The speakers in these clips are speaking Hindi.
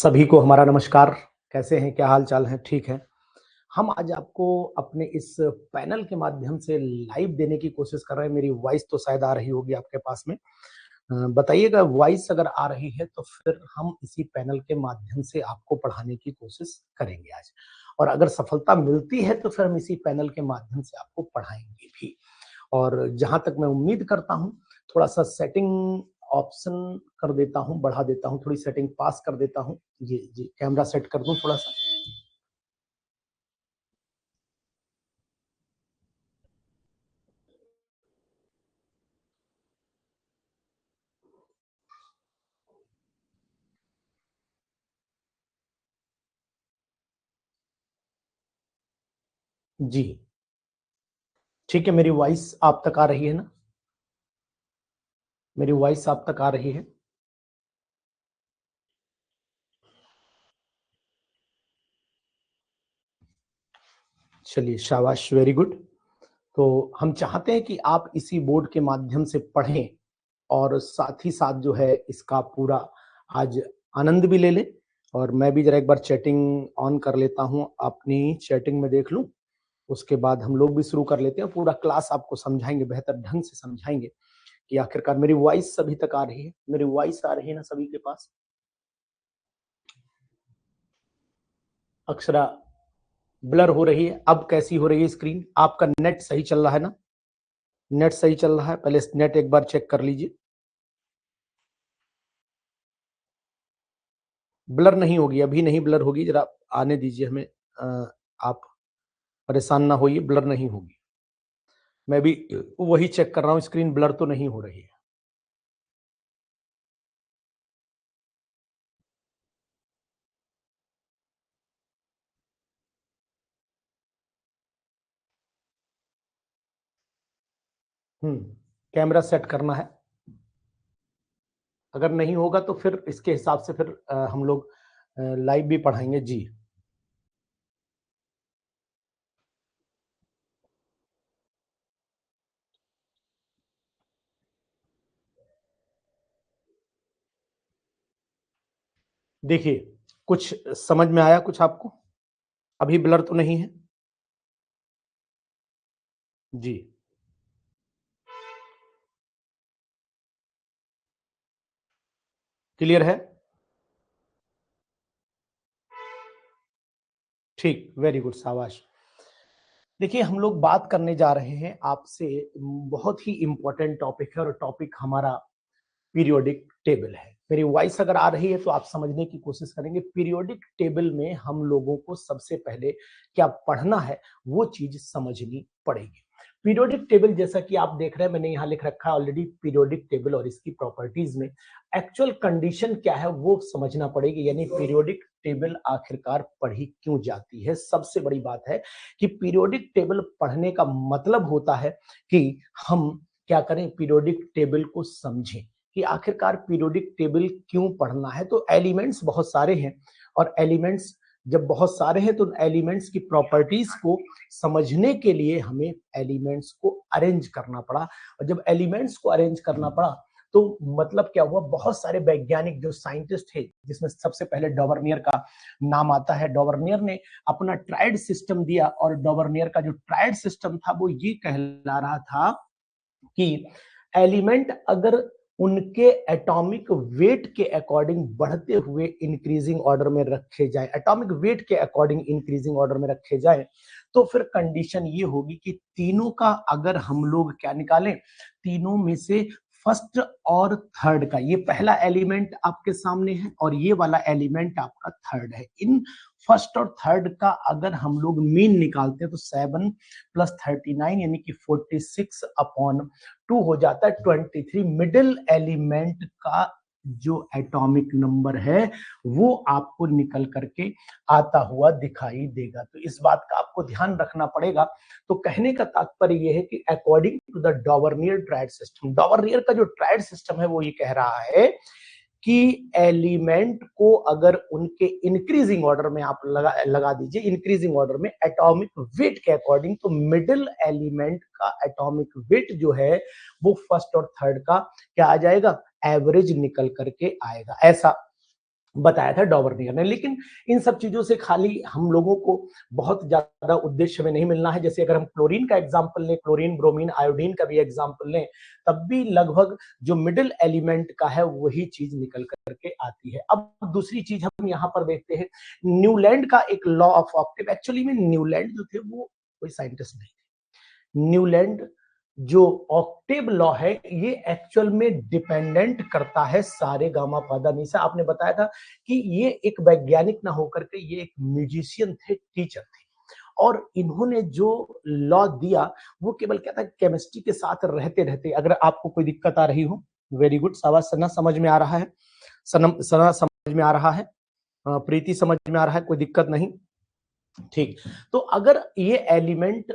सभी को हमारा नमस्कार। कैसे हैं? क्या हाल-चाल है? ठीक है। हम आज आपको अपने इस पैनल के माध्यम से लाइव देने की कोशिश कर रहे हैं। मेरी वॉइस तो शायद आ रही होगी आपके पास में। बताइएगा वॉइस अगर आ रही है तो फिर हम इसी पैनल के माध्यम से आपको पढ़ाने की कोशिश करेंगे आज। और अगर सफलता मिलती है तो फिर हम इसी पैनल के माध्यम से आपको पढ़ाएँगे भी। और जहाँ तक मैं उम्मीद करता हूँ, थोड़ा-सा सेटिंग ऑप्शन कर देता हूँ, बढ़ा देता हूँ, थोड़ी सेटिंग पास कर देता हूँ। जी, जी, कैमरा सेट कर दूँ थोड़ा-सा? जी, ठीक है, मेरी वॉइस आप तक आ रही है ना? मेरी वॉइस आप तक आ रही है? चलिए, शाबाश, वेरी गुड। तो हम चाहते हैं कि आप इसी बोर्ड के माध्यम से पढ़ें और साथ ही साथ जो है इसका पूरा आज आनंद भी ले लें। और मैं भी ज़रा एक बार चैटिंग ऑन कर लेता हूँ, अपनी चैटिंग में देख लूँ। उसके बाद हम लोग भी शुरू कर लेते हैं, पूरा क्लास आपको समझाएँगे, बेहतर ढंग से समझाएँगे कि आखिरकार मेरी वॉइस सभी तक आ रही है? मेरी वॉइस आ रही है ना सभी के पास? अक्षरा ब्लर हो रही है, अब कैसी हो रही है स्क्रीन? आपका नेट सही चल रहा है ना? नेट सही चल रहा है? पहले नेट एक बार चेक कर लीजिए। ब्लर नहीं होगी, अभी नहीं ब्लर होगी, ज़रा आने दीजिए हमें। आप परेशान ना होइए, ब्लर नहीं होगी। मैं भी वही चेक कर रहा हूँ, स्क्रीन ब्लर तो नहीं हो रही है। हुँ, कैमरा सेट करना है। अगर नहीं होगा तो फिर इसके हिसाब से फिर हम लोग लाइव भी पढ़ाएँगे। जी। देखिए, कुछ समझ में आया कुछ आपको? अभी ब्लर तो नहीं है? जी। क्लियर है? ठीक, वेरी गुड, शाबाश। देखिए, हम लोग बात करने जा रहे हैं आपसे बहुत ही इम्पोर्टेंट टॉपिक है और टॉपिक हमारा पीरियोडिक टेबल है। मेरी वॉइस अगर आ रही है तो आप समझने की कोशिश करेंगे। पीरियोडिक टेबल में हम लोगों को सबसे पहले क्या पढ़ना है, वो चीज़ समझनी पड़ेगी। पीरियोडिक टेबल जैसा कि आप देख रहे हैं, मैंने यहाँ लिख रखा है ऑलरेडी पीरियोडिक टेबल और इसकी प्रॉपर्टीज में एक्चुअल कंडीशन क्या है वो समझना पड़ेगी। यानी पीरियोडिक टेबल आखिरकार पढ़ी क्यों जाती है। सबसे बड़ी बात है कि पीरियोडिक टेबल पढ़ने का मतलब होता है कि हम क्या करें, पीरियोडिक टेबल को समझें कि आखिरकार पीरियोडिक टेबल क्यों पढ़ना है। तो एलिमेंट्स बहुत सारे हैं और एलिमेंट्स जब बहुत सारे हैं तो एलिमेंट्स की प्रॉपर्टीज को समझने के लिए हमें एलिमेंट्स को अरेंज करना पड़ा। और जब एलिमेंट्स को अरेंज करना पड़ा तो मतलब क्या हुआ, बहुत सारे वैज्ञानिक जो साइंटिस्ट थे जिसमें सबसे पहले डॉवर्नियर का नाम आता है। डॉवर्नियर ने अपना ट्रायड सिस्टम दिया और डॉवर्नियर का जो ट्रायड सिस्टम था वो ये कहला रहा था कि एलिमेंट अगर उनके एटॉमिक वेट के अकॉर्डिंग बढ़ते हुए इंक्रीजिंग ऑर्डर में रखे जाए, एटॉमिक वेट के अकॉर्डिंग इंक्रीजिंग ऑर्डर में रखे जाए, तो फिर कंडीशन ये होगी कि तीनों का अगर हम लोग क्या निकालें, तीनों में से फर्स्ट और थर्ड का, ये पहला एलिमेंट आपके सामने है और ये वाला एलिमेंट आपका थर्ड है। इन फर्स्ट और थर्ड का अगर हम लोग मीन निकालते हैं तो 7 प्लस 39 यानी कि 46 अपॉन 2 हो जाता है 23। मिडिल एलिमेंट का जो एटॉमिक नंबर है वो आपको निकल करके आता हुआ दिखाई देगा। तो इस बात का आपको ध्यान रखना पड़ेगा। तो कहने का तात्पर्य यह है कि according to the Dobereiner triad system, Dobereiner का जो ट्रायड सिस्टम है वो ये कह रहा है कि एलिमेंट को अगर उनके इंक्रीजिंग ऑर्डर में आप लगा दीजिए, इंक्रीजिंग ऑर्डर में एटॉमिक वेट के अकॉर्डिंग, तो मिडिल एलिमेंट का एटॉमिक वेट जो है वो फर्स्ट और थर्ड का क्या आ जाएगा, एवरेज निकल करके आएगा। ऐसा बताया था डॉबर्नियर ने। लेकिन इन सब चीजों से खाली हम लोगों को बहुत ज्यादा उद्देश्य में नहीं मिलना है। जैसे अगर हम क्लोरीन का एग्जाम्पल लें, क्लोरीन, ब्रोमीन, आयोडीन का भी एग्जाम्पल लें, तब भी लगभग जो मिडिल एलिमेंट का है वही चीज निकल करके आती है। अब दूसरी चीज हम यहाँ पर देखते हैं, न्यूलैंड का एक लॉ ऑफ ऑक्टेव। एक्चुअली में न्यूलैंड जो थे वो कोई साइंटिस्ट नहीं थे। न्यूलैंड जो ऑक्टेव लॉ है ये एक्चुअल में डिपेंडेंट करता है सारे गामा पादा नी से। आपने बताया था कि ये एक वैज्ञानिक ना होकर के ये एक म्यूजिशियन थे, टीचर थे, और इन्होंने जो लॉ दिया वो केवल क्या था, केमिस्ट्री के साथ रहते रहते। अगर आपको कोई दिक्कत आ रही हो, वेरी गुड, शाबाश। सना समझ में आ रहा है, सना समझ में आ रहा है, प्रीति समझ में आ रहा है, कोई दिक्कत नहीं, ठीक। तो अगर ये एलिमेंट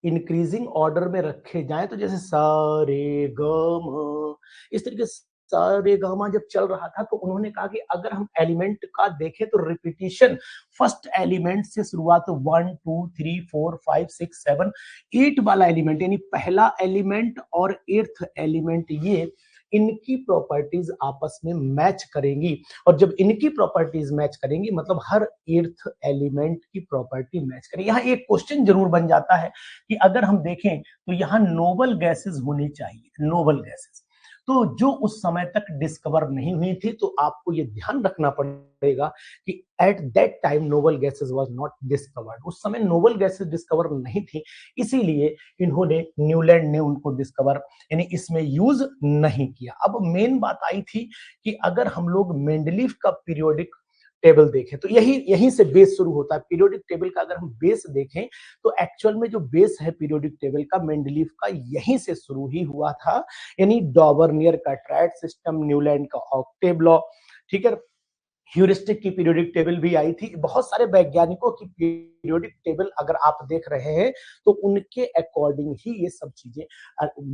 इंक्रीजिंग ऑर्डर में रखे जाएं तो जैसे सा रे ग म, इस तरीके से सा रे ग म जब चल रहा था तो उन्होंने कहा कि अगर हम एलिमेंट का देखें तो रिपीटिशन फर्स्ट एलिमेंट से शुरुआत 1 2 3 4 5 6 7 8 वाला एलिमेंट, यानी पहला एलिमेंट और 8th एलिमेंट, ये इनकी प्रॉपर्टीज आपस में मैच करेंगी। और जब इनकी प्रॉपर्टीज मैच करेंगी मतलब हर 8th एलिमेंट की प्रॉपर्टी मैच करेगी। यहाँ एक क्वेश्चन जरूर बन जाता है कि अगर हम देखें तो यहाँ नोबल गैसेस होनी चाहिए, नोबल गैसेस तो जो उस समय तक डिस्कवर नहीं हुई थी। तो आपको ये ध्यान रखना पड़ेगा कि at that time noble gases was not discovered. उस समय नोबल गैसेस डिस्कवर नहीं थी, इसीलिए इन्होंने, न्यूलैंड ने उनको डिस्कवर यानी इसमें यूज नहीं किया। अब मेन बात आई थी कि अगर हम लोग मेंडलीफ का पीरियोडिक टेबल देखें तो यहीं से बेस शुरू होता है। पीरियोडिक टेबल का अगर हम बेस देखें तो एक्चुअल में जो बेस है पीरियोडिक टेबल का, मेंडलीफ का, यहीं से शुरू ही हुआ था। यानी डॉबर्नियर का ट्रायड सिस्टम, न्यूलैंड का ऑक्टेव लॉ, ठीक है, ह्यूरिस्टिक की पीरियोडिक टेबल भी आई थी। बहुत सारे वैज्ञानिकों की पीरियोडिक टेबल अगर आप देख रहे हैं तो उनके अकॉर्डिंग ही ये सब चीजें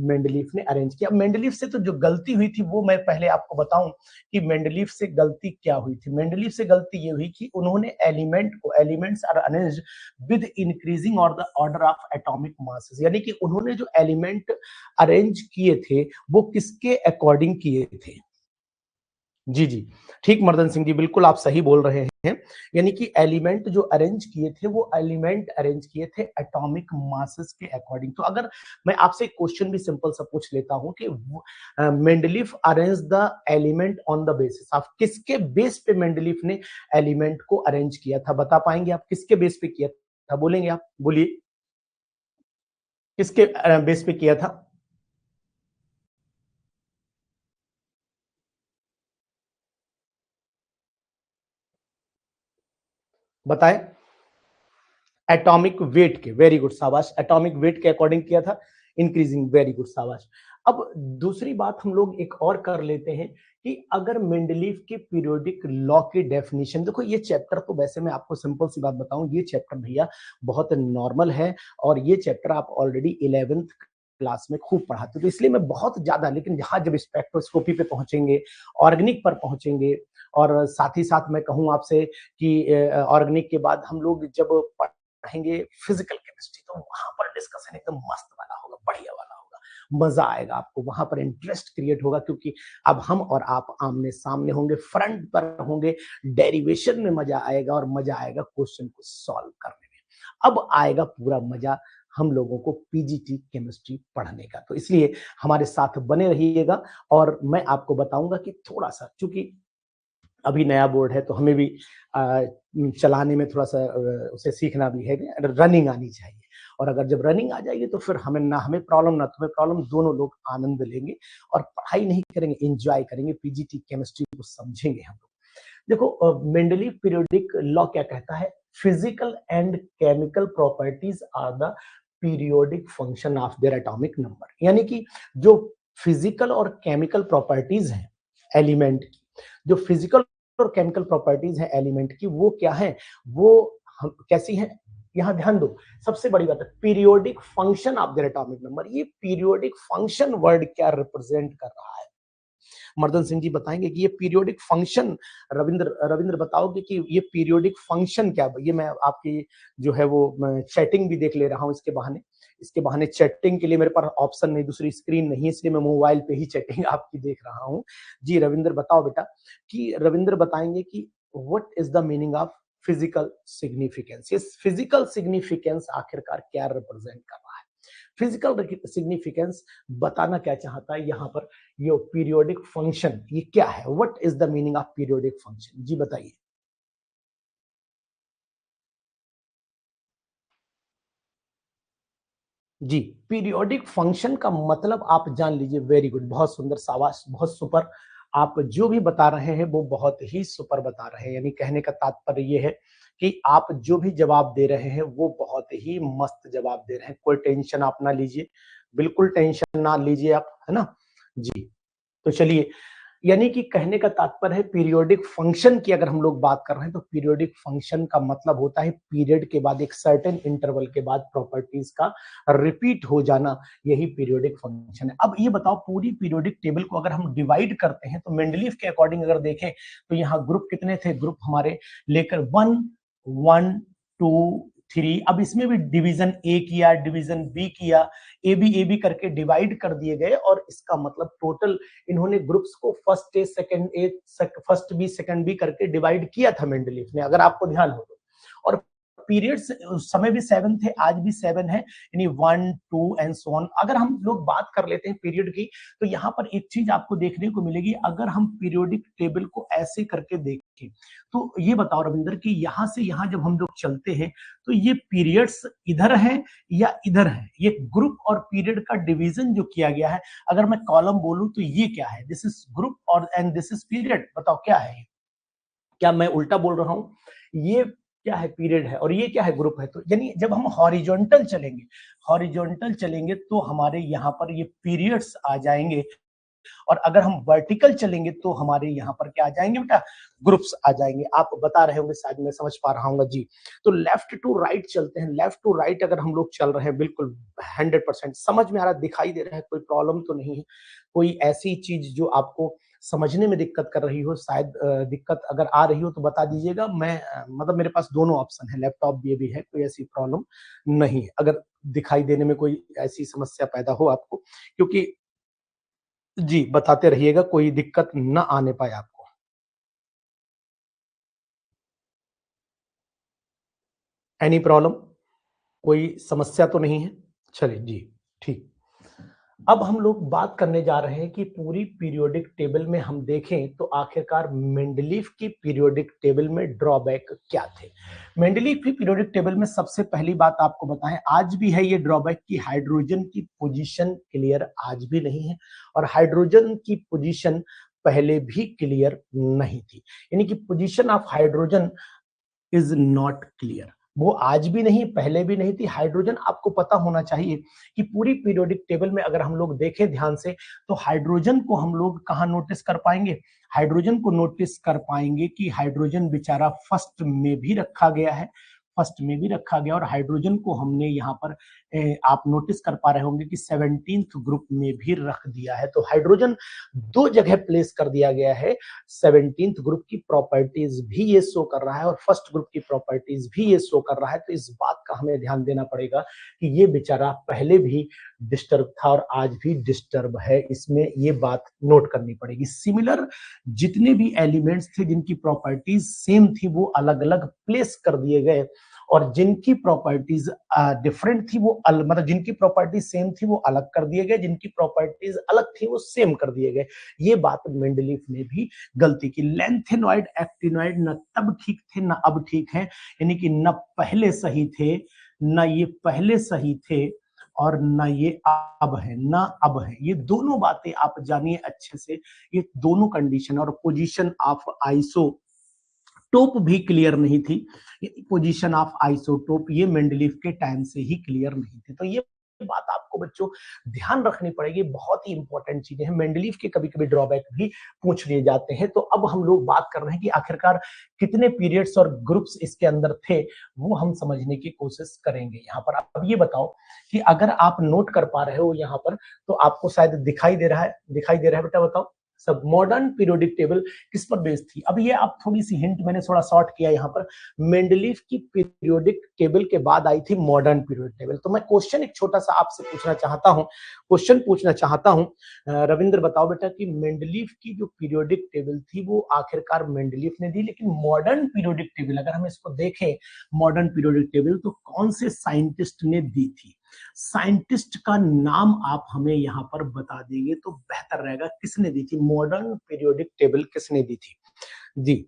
मेंडलीफ ने अरेंज किया। मेंडलीफ से तो जो गलती हुई थी वो मैं पहले आपको बताऊं कि मेंडलीफ से गलती क्या हुई थी। मेंडलीफ से गलती ये हुई कि उन्होंने elements are arranged with increasing और the order of atomic masses, यानी कि उन्होंने जो एलिमेंट अरेंज किए थे वो किसके अकॉर्डिंग किए थे। जी जी, ठीक मर्दन सिंह जी, बिल्कुल आप सही बोल रहे हैं। यानी कि एलिमेंट जो अरेंज किए थे वो एलिमेंट अरेंज किए थे एटॉमिक मासेस के अकॉर्डिंग। तो अगर मैं आपसे एक क्वेश्चन भी सिंपल सा पूछ लेता हूं कि Mendeleev arrange the element on the basis of, किसके बेस पे मेंडलीफ ने एलिमेंट को अरेंज किया था, बता पाएंगे आप किसके बेस पे किया था? बोलेंगे आप, बोलिए, किसके बेस पे किया था? बताएं। एटॉमिक वेट के, वेरी गुड, शाबाश, एटॉमिक वेट के अकॉर्डिंग किया था, इंक्रीजिंग, वेरी गुड, शाबाश। अब दूसरी बात हम लोग एक और कर लेते हैं कि अगर मेंडलीफ के पीरियोडिक लॉ की डेफिनेशन देखो, ये चैप्टर तो वैसे मैं आपको सिंपल सी बात बताऊं, ये चैप्टर भैया बहुत नॉर्मल है और ये चैप्टर आप ऑलरेडी 11th क्लास में खूब पढ़ाते हो, तो इसलिए मैं बहुत ज्यादा, लेकिन यहाँ जब स्पेक्ट्रोस्कोपी पे पहुंचेंगे, ऑर्गेनिक पर पहुंचेंगे, और साथ ही साथ मैं कहूँ आपसे कि ऑर्गेनिक के बाद हम लोग जब पढ़ेंगे फिजिकल केमिस्ट्री तो वहां पर डिस्कशन एकदम मस्त वाला होगा, बढ़िया वाला होगा, मजा आएगा आपको, वहां पर इंटरेस्ट क्रिएट होगा, क्योंकि अब हम और आप आमने सामने होंगे, फ्रंट पर होंगे, डेरिवेशन में मजा आएगा और मजा आएगा क्वेश्चन को सॉल्व करने में। अब आएगा पूरा मजा हम लोगों को पीजीटी केमिस्ट्री पढ़ने का। तो इसलिए हमारे साथ बने रहिएगा और मैं आपको बताऊंगा कि थोड़ा सा, चूंकि अभी नया बोर्ड है तो हमें भी चलाने में थोड़ा सा उसे सीखना भी है, रनिंग आनी चाहिए। और अगर जब रनिंग आ जाएगी तो फिर हमें प्रॉब्लम ना तुम्हें प्रॉब्लम, दोनों लोग आनंद लेंगे और पढ़ाई नहीं करेंगे, एंजॉय करेंगे, पीजीटी केमिस्ट्री को समझेंगे हम लोग। देखो मेंडलीव पीरियोडिक लॉ क्या कहता है, physical and chemical properties are the periodic function of their atomic number. यानी कि जो फिजिकल और केमिकल प्रॉपर्टीज हैं एलिमेंट की, जो फिजिकल और केमिकल प्रॉपर्टीज हैं एलिमेंट की, वो क्या है, वो कैसी है, यहां ध्यान दो। सबसे बड़ी बात है periodic function of their atomic number. ये पीरियोडिक फंक्शन वर्ड क्या रिप्रेजेंट कर रहा है, मर्दन सिंह जी बताएंगे कि ये पीरियोडिक फंक्शन, रविंद्र बताओगे कि ये पीरियोडिक फंक्शन क्या है? ये मैं आपकी जो है वो चैटिंग भी देख ले रहा हूं इसके बहाने, इसके बहाने चैटिंग के लिए मेरे पास ऑप्शन नहीं, दूसरी स्क्रीन नहीं है, इसलिए मैं मोबाइल पे ही चैटिंग आपकी देख रहा हूँ। जी रविंद्र बताओ बेटा, कि रविंद्र बताएंगे कि what is the meaning of physical significance. ये फिजिकल सिग्निफिकेंस आखिरकार क्या रिप्रेजेंट कर रहा है? फिजिकल सिग्निफिकेंस बताना क्या चाहता है यहाँ पर? ये पीरियोडिक फंक्शन ये क्या है? What is the meaning of periodic function? जी बताइए। जी, पीरियोडिक फंक्शन का मतलब आप जान लीजिए। वेरी गुड, बहुत सुंदर, शाबाश, बहुत सुपर। आप जो भी बता रहे हैं वो बहुत ही सुपर बता रहे हैं। यानी कहने का तात्पर्य ये है कि आप जो भी जवाब दे रहे हैं वो बहुत ही मस्त जवाब दे रहे हैं। कोई टेंशन आप ना लीजिए, बिल्कुल टेंशन ना लीजिए आप, है ना। जी, तो चलिए, यानी कि कहने का तात्पर्य है पीरियोडिक फंक्शन की अगर हम लोग बात कर रहे हैं तो पीरियोडिक फंक्शन का मतलब होता है पीरियड के बाद एक सर्टेन इंटरवल के बाद प्रॉपर्टीज का रिपीट हो जाना, यही पीरियोडिक फंक्शन है। अब ये बताओ, पूरी पीरियोडिक टेबल को अगर हम डिवाइड करते हैं तो मेंडलीफ के अकॉर्डिंग अगर देखें तो यहाँ ग्रुप कितने थे? ग्रुप हमारे लेकर 1 1 2 3। अब इसमें भी डिवीजन ए किया, डिवीजन बी किया, ए बी करके डिवाइड कर दिए गए, और इसका मतलब टोटल इन्होंने ग्रुप्स को first A second A, first B second B करके डिवाइड किया था मेंडलीफ ने, अगर आपको ध्यान हो तो। और पीरियड्स उस समय भी 7 थे, आज भी 7 है, यानी 1 2 एंड सो ऑन। अगर हम लोग बात कर लेते हैं पीरियड की तो यहाँ पर एक चीज आपको देखने को मिलेगी। अगर हम पीरियोडिक टेबल को ऐसे करके देखें तो ये बताओ रविंद्र कि यहाँ से यहाँ जब हम लोग चलते हैं तो ये पीरियड्स इधर है या इधर है? ये ग्रुप और पीरियड का डिवीजन जो किया गया है, अगर मैं कॉलम बोलूं तो ये क्या है? दिस इज ग्रुप और एंड दिस इज पीरियड। बताओ क्या है? क्या मैं उल्टा बोल रहा हूं? ये क्या है? पीरियड है, और ये क्या है? ग्रुप है। तो यानी जब हम हॉरिजॉन्टल चलेंगे तो हमारे यहाँ पर ये पीरियड्स आ जाएंगे, और अगर हम वर्टिकल चलेंगे तो हमारे यहाँ पर क्या आ जाएंगे बेटा? ग्रुप्स आ जाएंगे। आप बता रहे होंगे शायद मैं समझ पा रहा हूँ जी। तो लेफ्ट टू राइट चलते हैं। लेफ्ट टू राइट अगर हम लोग चल रहे हैं, बिल्कुल 100% समझ में आ रहा, दिखाई दे रहा है, कोई प्रॉब्लम तो नहीं है? कोई ऐसी चीज जो आपको समझने में दिक्कत कर रही हो? शायद दिक्कत अगर आ रही हो तो बता दीजिएगा। मैं मतलब मेरे पास दोनों ऑप्शन है, लैपटॉप भी है, कोई ऐसी प्रॉब्लम नहीं है अगर दिखाई देने में कोई ऐसी समस्या पैदा हो आपको, क्योंकि जी बताते रहिएगा, कोई दिक्कत ना आने पाए आपको। Any problem? कोई समस्या तो नहीं है? चलिए जी, ठीक। अब हम लोग बात करने जा रहे हैं कि पूरी पीरियोडिक टेबल में हम देखें तो आखिरकार मेंडलीफ की पीरियोडिक टेबल में ड्रॉबैक क्या थे। मेंडलीफ की पीरियोडिक टेबल में सबसे पहली बात आपको बताएं, आज भी है ये ड्रॉबैक की हाइड्रोजन की पोजीशन क्लियर आज भी नहीं है, और हाइड्रोजन की पोजीशन पहले भी क्लियर नहीं थी। यानी कि position of hydrogen is not clear. वो आज भी नहीं, पहले भी नहीं थी। हाइड्रोजन आपको पता होना चाहिए कि पूरी पीरियोडिक टेबल में अगर हम लोग देखें ध्यान से तो हाइड्रोजन को हम लोग कहाँ नोटिस कर पाएंगे? हाइड्रोजन को नोटिस कर पाएंगे कि हाइड्रोजन बेचारा फर्स्ट में भी रखा गया है, फर्स्ट में भी रखा गया, और हाइड्रोजन को हमने यहाँ पर आप नोटिस कर पा रहे होंगे कि 17th ग्रुप में भी रख दिया है। तो हाइड्रोजन दो जगह प्लेस कर दिया गया है। 17th ग्रुप की प्रॉपर्टीज भी ये शो कर रहा है और फर्स्ट ग्रुप की प्रॉपर्टीज भी ये शो कर रहा है। तो इस बात का हमें ध्यान देना पड़ेगा कि ये बेचारा पहले भी डिस्टर्ब था और आज भी डिस्टर्ब है, इसमें ये बात नोट करनी पड़ेगी। सिमिलर जितने भी एलिमेंट्स थे जिनकी प्रॉपर्टीज सेम थी वो अलग अलग प्लेस कर दिए गए, और जिनकी प्रॉपर्टीज डिफरेंट थी वो मतलब जिनकी प्रॉपर्टीज सेम थी वो अलग कर दिए गए, जिनकी प्रॉपर्टीज अलग थी वो सेम कर दिए गए। ये बात मेंडलीफ ने भी गलती की। लेंथेनॉइड एक्टिनॉइड न तब ठीक थे न अब ठीक है, यानी कि न पहले सही थे न ये पहले सही थे, और न ये अब है न अब है। ये दोनों बातें आप जानिए अच्छे से, ये दोनों कंडीशन। और पोजीशन ऑफ आइसोटोप भी क्लियर नहीं थी। पोजीशन ऑफ आइसोटोप ये मेंडलीफ के टाइम से ही क्लियर नहीं थी। तो ये बात आपको बच्चों ध्यान रखनी पड़ेगी, बहुत ही इंपॉर्टेंट चीजें हैं। मेंडलीफ के कभी कभी ड्रॉबैक भी पूछ लिए जाते हैं। तो अब हम लोग बात कर रहे हैं कि आखिरकार कितने पीरियड्स और ग्रुप्स इसके अंदर थे, वो हम समझने की कोशिश करेंगे यहाँ पर। अब ये बताओ कि अगर आप नोट कर पा रहे हो यहाँ पर तो आपको शायद दिखाई दे रहा है, दिखाई दे रहा है बेटा? बताओ सब मॉडर्न पीरियोडिक टेबल किस पर बेस्ड थी? अब ये आप थोड़ी सी हिंट मैंने थोड़ा शॉर्ट किया यहाँ पर। मेंडलीफ की पीरियोडिक टेबल के बाद आई थी मॉडर्न पीरियोडिक टेबल। तो मैं क्वेश्चन एक छोटा सा आपसे पूछना चाहता हूँ, क्वेश्चन पूछना चाहता हूँ। रविंद्र बताओ बेटा कि मेंडलीफ की जो पीरियोडिक टेबल थी वो आखिरकार मेंडलीफ ने दी, लेकिन मॉडर्न पीरियोडिक टेबल अगर हम इसको देखें, मॉडर्न पीरियोडिक टेबल तो कौन से साइंटिस्ट ने दी थी? साइंटिस्ट का नाम आप हमें यहाँ पर बता देंगे तो बेहतर रहेगा। किसने दी थी मॉडर्न पीरियोडिक टेबल? किसने दी थी जी?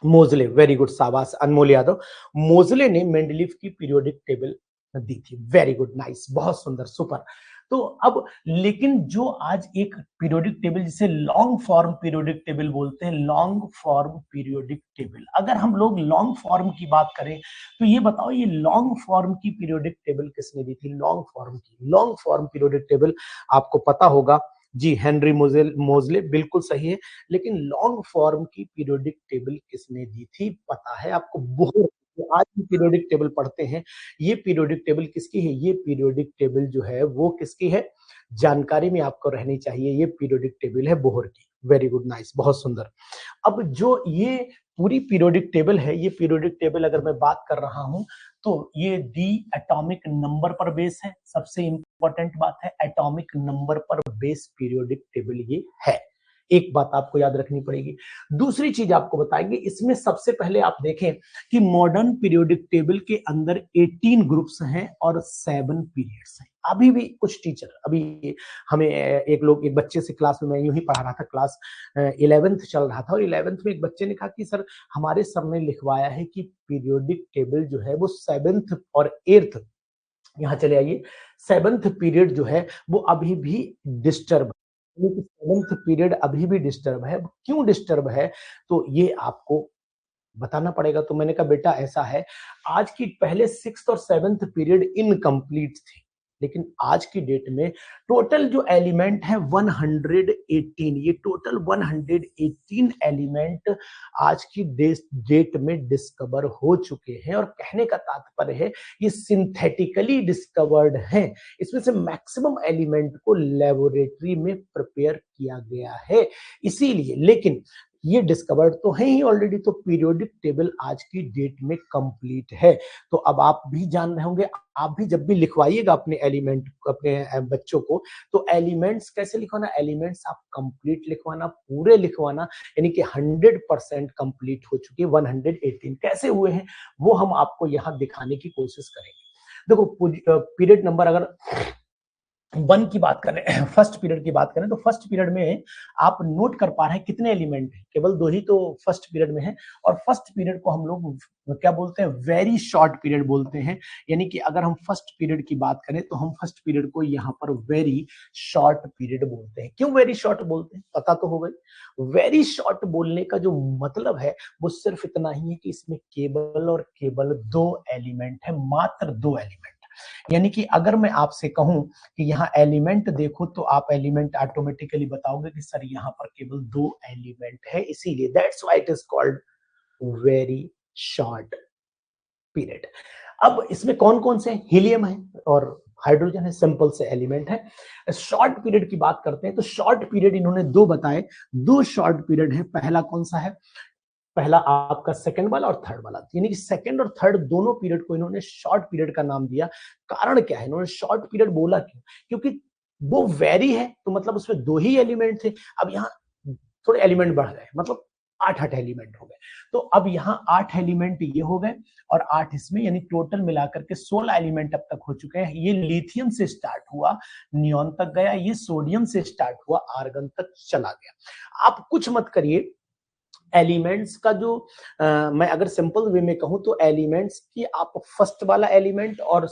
मोजले, वेरी गुड, शाबाश अनमोल यादव। मोजले ने मेंडलीफ की पीरियोडिक टेबल दी थी। वेरी गुड, नाइस, बहुत सुंदर, सुपर। तो अब लेकिन जो आज एक पीरियोडिक टेबल जिसे लॉन्ग फॉर्म पीरियोडिक टेबल बोलते हैं, लॉन्ग फॉर्म पीरियोडिक टेबल, अगर हम लोग लॉन्ग फॉर्म की बात करें तो ये बताओ ये लॉन्ग फॉर्म की पीरियोडिक टेबल किसने दी थी? लॉन्ग फॉर्म पीरियोडिक टेबल आपको पता होगा जी, हेनरी मोजले, बिल्कुल सही है। लेकिन लॉन्ग फॉर्म की पीरियोडिक टेबल किसने दी थी पता है आपको? बोहर। आज भी पीरियोडिक टेबल पढ़ते हैं, ये पीरियोडिक टेबल किसकी है? ये पीरियोडिक टेबल जो है वो किसकी है? जानकारी में आपको रहनी चाहिए, ये पीरियोडिक टेबल है बोहर की। वेरी गुड, नाइस, बहुत सुंदर। अब जो ये पूरी पीरियोडिक टेबल है, ये पीरियोडिक टेबल अगर मैं बात कर रहा हूं तो ये दी एटॉमिक नंबर पर बेस है। सबसे इंपॉर्टेंट बात है, एटॉमिक नंबर पर बेस पीरियोडिक टेबल ये है। एक बात आपको याद रखनी पड़ेगी। दूसरी चीज आपको बताएंगे, इसमें सबसे पहले आप देखें कि मॉडर्न पीरियोडिक टेबल के अंदर 18 ग्रुप्स हैं और 7 पीरियड्स हैं। अभी भी कुछ टीचर, अभी हमें एक बच्चे से क्लास में, मैं यूं ही पढ़ा रहा था, क्लास 11th चल रहा था, और 11th में एक बच्चे ने कहा कि सर हमारे सर ने लिखवाया है कि पीरियोडिक टेबल जो है वो 7th और 8th, यहाँ चले आइए, 7th पीरियड जो है वो अभी भी डिस्टर्ब, 7th पीरियड अभी भी डिस्टर्ब है। क्यों डिस्टर्ब है तो ये आपको बताना पड़ेगा। तो मैंने कहा बेटा ऐसा है, आज की पहले 6th और 7th पीरियड इनकम्प्लीट थे, लेकिन आज की डेट में टोटल जो एलिमेंट है 118, ये टोटल 118 एलिमेंट आज की डेट में डिस्कवर हो चुके हैं। और कहने का तात्पर्य है ये सिंथेटिकली डिस्कवर्ड हैं। इसमें से मैक्सिमम एलिमेंट को लेबोरेटरी में प्रिपेयर किया गया है, इसीलिए। लेकिन ये डिस्कवर्ड तो है ही ऑलरेडी, तो पीरियोडिक टेबल आज की डेट में कंप्लीट है। तो अब आप भी जान रहे होंगे, आप भी जब भी लिखवाइएगा अपने एलिमेंट, अपने बच्चों को, तो एलिमेंट्स कैसे लिखवाना? एलिमेंट्स आप कंप्लीट लिखवाना, पूरे लिखवाना, यानी कि 100% कंप्लीट हो चुके 118 कैसे हुए हैं वो हम आपको यहाँ दिखाने की कोशिश करेंगे। देखो पीरियड नंबर अगर 1 की बात करें, फर्स्ट पीरियड की बात करें, तो फर्स्ट पीरियड में आप नोट कर पा रहे हैं कितने एलिमेंट हैं? केवल 2 ही तो फर्स्ट पीरियड में है। और फर्स्ट पीरियड को हम लोग क्या बोलते हैं? वेरी शॉर्ट पीरियड बोलते हैं। यानी कि अगर हम फर्स्ट पीरियड की बात करें तो हम फर्स्ट पीरियड को यहाँ पर वेरी शॉर्ट पीरियड बोलते हैं। क्यों वेरी शॉर्ट बोलते हैं पता तो हो गई। वेरी शॉर्ट बोलने का जो मतलब है वो सिर्फ इतना ही है कि इसमें केवल और केवल 2 एलिमेंट है, मात्र 2 एलिमेंट। यानी कि अगर मैं आपसे कहूं कि यहाँ एलिमेंट देखो, तो आप एलिमेंट ऑटोमेटिकली बताओगे कि सर यहाँ पर केवल 2 एलिमेंट है, इसीलिए that's why it is called very short period. अब इसमें कौन कौन से? हीलियम है और हाइड्रोजन है, सिंपल से एलिमेंट है। शॉर्ट पीरियड की बात करते हैं तो शॉर्ट पीरियड इन्होंने 2 बताए, 2 शॉर्ट पीरियड है। पहला कौन सा है? पहला आपका सेकंड वाला और थर्ड वाला, यानी कि सेकंड और थर्ड दोनों पीरियड को इन्होंने शॉर्ट पीरियड का नाम दिया। कारण क्या है इन्होंने शॉर्ट पीरियड बोला क्यों? क्योंकि वो वेरी है तो मतलब उसमें 2 ही एलिमेंट थे, अब यहाँ थोड़े एलिमेंट बढ़ गए, मतलब 8 एलिमेंट हो गए। तो अब यहाँ 8 एलिमेंट ये हो गए और 8 इसमें, यानी टोटल मिलाकर के 16 एलिमेंट अब तक हो चुके हैं। ये लिथियम से स्टार्ट हुआ, नियोन तक गया, ये सोडियम से स्टार्ट हुआ, आर्गन तक चला गया। आप कुछ मत करिए, एलिमेंट्स का जो मैं अगर सिंपल वे में कहूं तो एलिमेंट्स की आप फर्स्ट वाला एलिमेंट और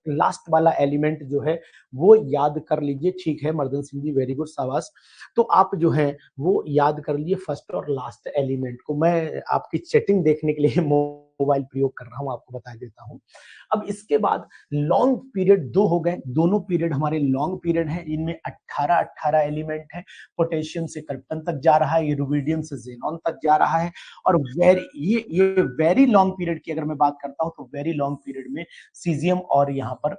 लास्ट वाला एलिमेंट जो है वो याद कर लीजिए। ठीक है मर्दन सिंह जी, वेरी गुड, शाबाश। तो आप जो है वो याद कर लीजिए फर्स्ट और लास्ट एलिमेंट को। मैं आपकी चैटिंग देखने के लिए मोबाइल प्रयोग कर रहा हूं, आपको बता देता हूं। अब इसके बाद लॉन्ग पीरियड 2 हो गए, दोनों पीरियड हमारे लॉन्ग पीरियड हैं, इनमें 18 एलिमेंट है। पोटेशियम से क्रिप्टन तक जा रहा है, ये रुबिडियम से जेनॉन तक जा रहा है। और ये वेरी लॉन्ग पीरियड की अगर मैं बात करता हूं तो वेरी लॉन्ग पीरियड में सीजियम और यहाँ पर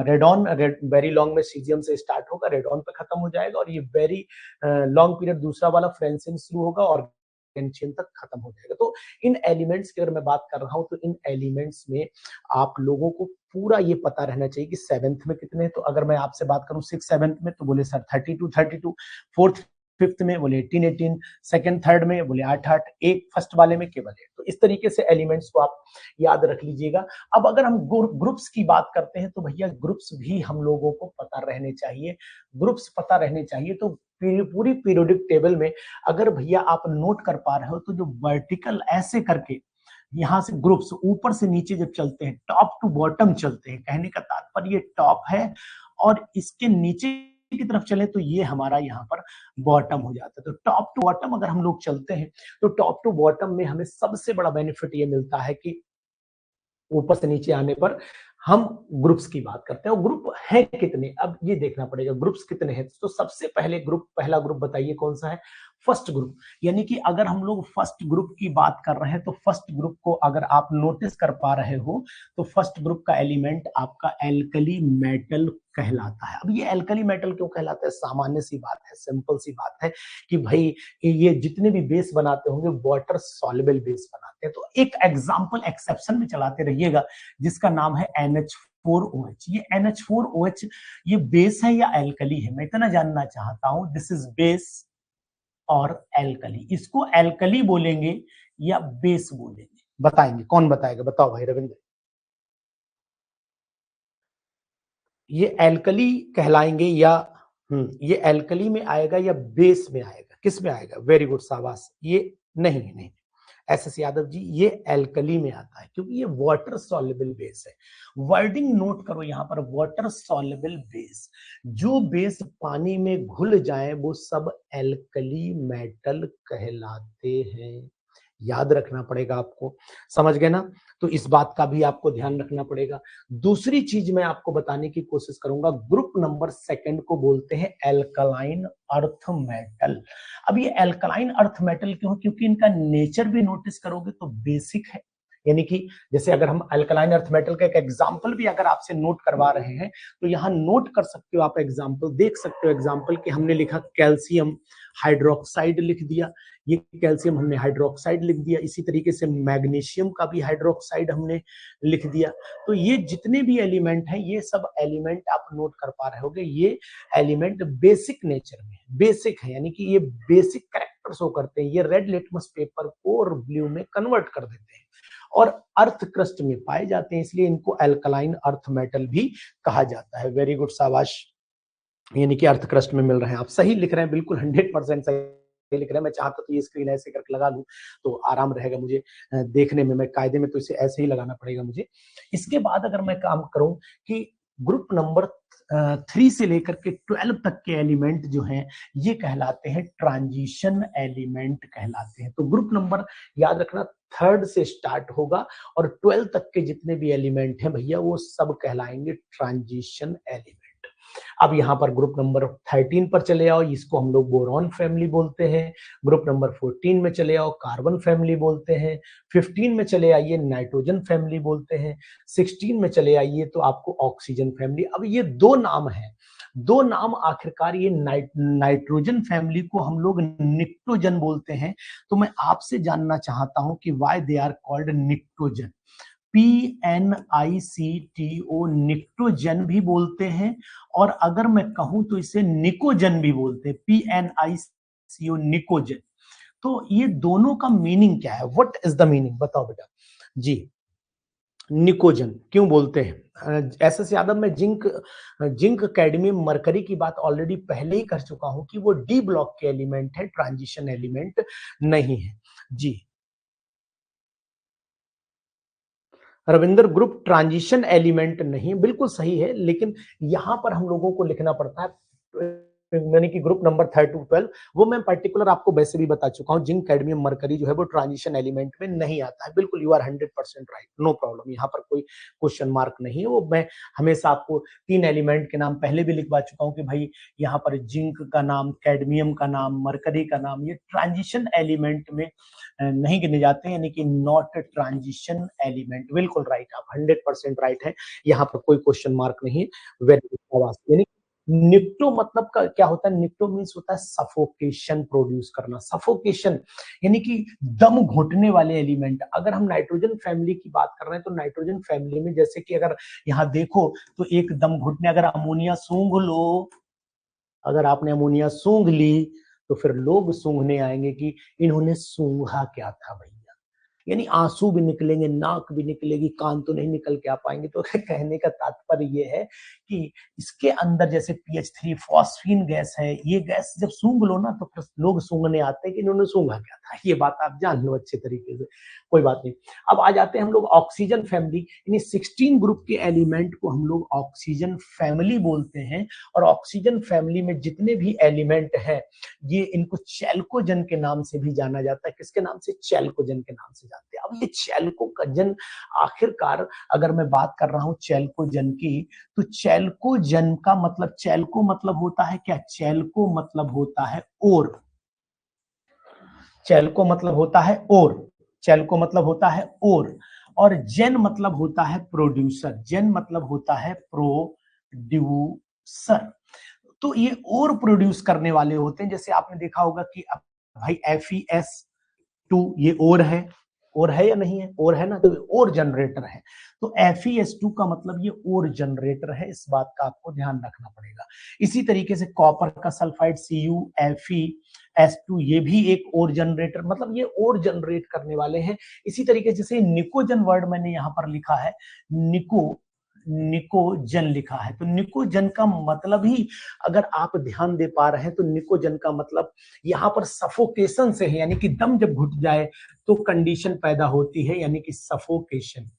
रेडॉन, वेरी लॉन्ग में सीजियम से स्टार्ट होगा, रेडॉन पे खत्म हो जाएगा, और ये वेरी लॉन्ग पीरियड दूसरा वाला फ्रेंसियम शुरू होगा और चेन तक खत्म हो जाएगा। तो इन एलिमेंट्स की अगर मैं बात कर रहा हूं तो इन एलिमेंट्स में आप लोगों को पूरा ये पता रहना चाहिए कि सेवेंथ में कितने हैं। तो अगर मैं आपसे बात करूं सिक्स सेवेंथ में तो बोले सर 32, फोर्थ फिफ्थ में बोले 18, सेकंड थर्ड में बोले 8, एक फर्स्ट वाले में केवल 8। तो इस तरीके से एलिमेंट्स को आप याद रख लीजिएगा। अब अगर हम ग्रुप्स की बात करते हैं तो भैया ग्रुप्स भी हम लोगों को पता रहने चाहिए। ग्रुप्स पता रहने चाहिए तो पूरी पीरियोडिक टेबल में अगर भैया आप नोट कर पा रहे हो तो जो वर्टिकल ऐसे करके यहां से ग्रुप्स ऊपर से नीचे जब चलते हैं, टॉप टू बॉटम चलते हैं, कहने का तात्पर्य ये टॉप है और इसके नीचे की तरफ चले तो ये हमारा यहाँ पर बॉटम हो जाता है। तो टॉप टू बॉटम अगर हम लोग चलते हैं तो टॉप टू बॉटम में हमें सबसे बड़ा बेनिफिट ये मिलता है कि ऊपर से नीचे आने पर हम ग्रुप्स की बात करते हैं। और ग्रुप है कितने, अब ये देखना पड़ेगा ग्रुप्स कितने हैं। तो सबसे पहले ग्रुप, पहला ग्रुप बताइए कौन सा है? First group. यानी कि अगर हम लोग फर्स्ट ग्रुप की बात कर रहे हैं तो फर्स्ट ग्रुप को अगर आप नोटिस कर पा रहे हो तो फर्स्ट ग्रुप का एलिमेंट आपका एल्कली मेटल कहलाता है। अब ये एल्कली मेटल क्यों कहलाता है? सामान्य सी बात है, सिंपल सी बात है कि भाई ये जितने भी बेस बनाते होंगे वाटर सॉल्युबल बेस बनाते हैं। तो एक एग्जांपल एक्सेप्शन में चलाते रहिएगा जिसका नाम है NH4OH। ये NH4OH ये बेस है या एल्कली है, मैं इतना जानना चाहता हूं। दिस इज बेस और एल्कली, इसको एल्कली बोलेंगे या बेस बोलेंगे? बताएंगे, कौन बताएगा? बताओ भाई रविंद्र। ये एल्कली कहलाएंगे या ये एल्कली में आएगा या बेस में आएगा? किस में आएगा? वेरी गुड, शाबाश। ये नहीं, SS यादव जी, ये एल्कली में आता है क्योंकि ये वाटर सॉल्युबल बेस है। वर्डिंग नोट करो यहां पर, वाटर सॉल्युबल बेस। जो बेस पानी में घुल जाए वो सब एल्कली मेटल कहलाते हैं। याद रखना पड़ेगा आपको, समझ गए ना? तो इस बात का भी आपको ध्यान रखना पड़ेगा। दूसरी चीज मैं आपको बताने की कोशिश करूंगा, ग्रुप नंबर सेकंड को बोलते हैं एल्कलाइन अर्थ मेटल। अब ये एल्कलाइन अर्थ मेटल क्यों? क्योंकि इनका नेचर भी नोटिस करोगे तो बेसिक है। यानी कि जैसे अगर हम अल्कलाइन अर्थ मेटल का एक एग्जांपल भी अगर आपसे नोट करवा रहे हैं तो यहां नोट कर सकते हो आप, एग्जांपल देख सकते हो। एग्जांपल कि हमने लिखा कैल्शियम हाइड्रोक्साइड लिख दिया, ये कैल्शियम हमने हाइड्रोक्साइड लिख दिया। इसी तरीके से मैग्नीशियम का भी हाइड्रोक्साइड हमने लिख दिया। तो ये जितने भी एलिमेंट हैं ये सब एलिमेंट आप नोट कर पा रहे होगे, ये एलिमेंट बेसिक नेचर में बेसिक है, यानी कि ये बेसिक कैरेक्टर शो करते हैं। ये रेड लिटमस पेपर को और ब्लू में कन्वर्ट कर देते हैं और अर्थ क्रस्ट में पाए जाते हैं, इसलिए इनको एल्कलाइन अर्थ मेटल भी कहा जाता है। वेरी गुड, शाबाश। यानी कि अर्थ क्रस्ट में मिल रहे हैं, आप सही लिख रहे हैं, बिल्कुल 100% सही लिख रहे हैं। मैं चाहता तो ये स्क्रीन ऐसे करके लगा लूं तो आराम रहेगा मुझे देखने में। मैं कायदे में तो इसे ऐसे ही लगाना पड़ेगा मुझे। इसके बाद अगर मैं काम करूं कि ग्रुप नंबर 3 से लेकर के 12 तक के एलिमेंट जो हैं ये कहलाते हैं ट्रांजिशन एलिमेंट कहलाते हैं। तो ग्रुप नंबर याद रखना थर्ड से स्टार्ट होगा और 12 तक के जितने भी एलिमेंट हैं भैया वो सब कहलाएंगे ट्रांजिशन एलिमेंट। अब यहाँ पर ग्रुप नंबर 13 पर चले आओ, इसको हम लोग बोरॉन फैमिली बोलते हैं। ग्रुप नंबर 14 में चले आओ, कार्बन फैमिली बोलते हैं। 15 में चले आइए, नाइट्रोजन फैमिली बोलते हैं। 16 में चले आइए तो आपको ऑक्सीजन फैमिली। अब ये दो नाम है, दो नाम आखिरकार, ये नाइट्रोजन फैमिली को हम लोग निक्टोजन बोलते हैं। तो मैं आपसे जानना चाहता हूं कि why they are called pnictogen. PNICTO pnictogen भी बोलते हैं और अगर मैं कहूं तो इसे निकोजन भी बोलते हैं। PNICO निकोजन। तो ये दोनों का मीनिंग क्या है? What is the meaning? बताओ बेटा जी। निकोजन क्यों बोलते हैं? SS यादव, में जिंक कैडमियम मरकरी की बात ऑलरेडी पहले ही कर चुका हूं कि वो डी ब्लॉक के एलिमेंट है, ट्रांजिशन एलिमेंट नहीं है जी। रविंद्र, ग्रुप ट्रांजिशन एलिमेंट नहीं, बिल्कुल सही है, लेकिन यहां पर हम लोगों को लिखना पड़ता है यानी कि ग्रुप नंबर 3 to 12 वो मैं पर्टिकुलर आपको वैसे भी बता चुका हूँ। जिंक, कैडमियम, मरकरी जो है वो ट्रांजिशन एलिमेंट में नहीं आता है। बिल्कुल you are 100% right, no problem, यहाँ पर कोई क्वेश्चन मार्क नहीं है। वो मैं हमेशा आपको 3 एलिमेंट के नाम पहले भी लिखवा चुका हूँ कि भाई यहाँ पर जिंक का नाम, कैडमियम का नाम, मरकरी का नाम, ये ट्रांजिशन एलिमेंट में नहीं गिने जाते हैं, यानी कि नॉट ट्रांजिशन एलिमेंट। बिल्कुल राइट, आप 100% राइट है, यहाँ पर कोई क्वेश्चन मार्क नहीं है। वेरी गुड, यानी निक्टो मतलब का क्या होता है? निक्टो मीन्स होता है सफोकेशन प्रोड्यूस करना। सफोकेशन यानी कि दम घुटने वाले एलिमेंट। अगर हम नाइट्रोजन फैमिली की बात कर रहे हैं तो नाइट्रोजन फैमिली में जैसे कि अगर यहाँ देखो तो एक दम घुटने, अगर अमोनिया सूंघ लो, अगर आपने अमोनिया सूंघ ली तो फिर लोग सूंघने आएंगे कि इन्होंने सूंघा क्या था भैया, यानी आंसू भी निकलेंगे, नाक भी निकलेगी, कान तो नहीं निकल के आ पाएंगे। तो कहने का तात्पर्य ये है कि इसके अंदर जैसे PH3 फॉस्फीन गैस है, ये गैस जब सूंघ लो ना तो फिर लोग सूंघने आते हैं कि इन्होंने सूंघा क्या था। ये बात आप जान लो अच्छे तरीके से, कोई बात नहीं। अब आ जाते हैं हम लोग ऑक्सीजन फैमिली, यानी 16 ग्रुप के एलिमेंट को हम लोग ऑक्सीजन फैमिली बोलते हैं। और ऑक्सीजन फैमिली में जितने भी एलिमेंट हैं ये इनको चैल्कोजन के नाम से भी जाना जाता है। किसके नाम से? चैल्कोजन के नाम से जानते हैं। अब ये चैल्कोजन, आखिरकार अगर मैं बात कर रहा हूं चैल्कोजन की, तो चैल्कोजन का मतलब, चैल्को मतलब होता है क्या? चैल्को मतलब होता है और, चैल्को मतलब होता है और, चैल्को मतलब होता है और जेन मतलब होता है प्रोड्यूसर। जेन मतलब होता है प्रोड्यूसर। तो ये और प्रोड्यूस करने वाले होते हैं। जैसे आपने देखा होगा कि अब भाई FeS2 ये और है या नहीं है? और है ना, तो और जनरेटर है। तो FeS2 का मतलब ये और जनरेटर है, इस बात का आपको ध्यान रखना पड़ेगा। इसी तरीके से कॉपर का सल्फाइड CuFeS2 ये भी एक और जनरेटर, मतलब ये और जनरेट करने वाले हैं। इसी तरीके जैसे निकोजन वर्ड मैंने यहाँ पर लिखा है, निकोजन लिखा है, तो निकोजन का मतलब ही अगर आप ध्यान दे पा रहे हैं तो निकोजन का मतलब यहाँ पर सफोकेशन से है, यानी कि दम जब घुट जाए तो कंडीशन पैदा होती है, यानी कि सफोकेशन।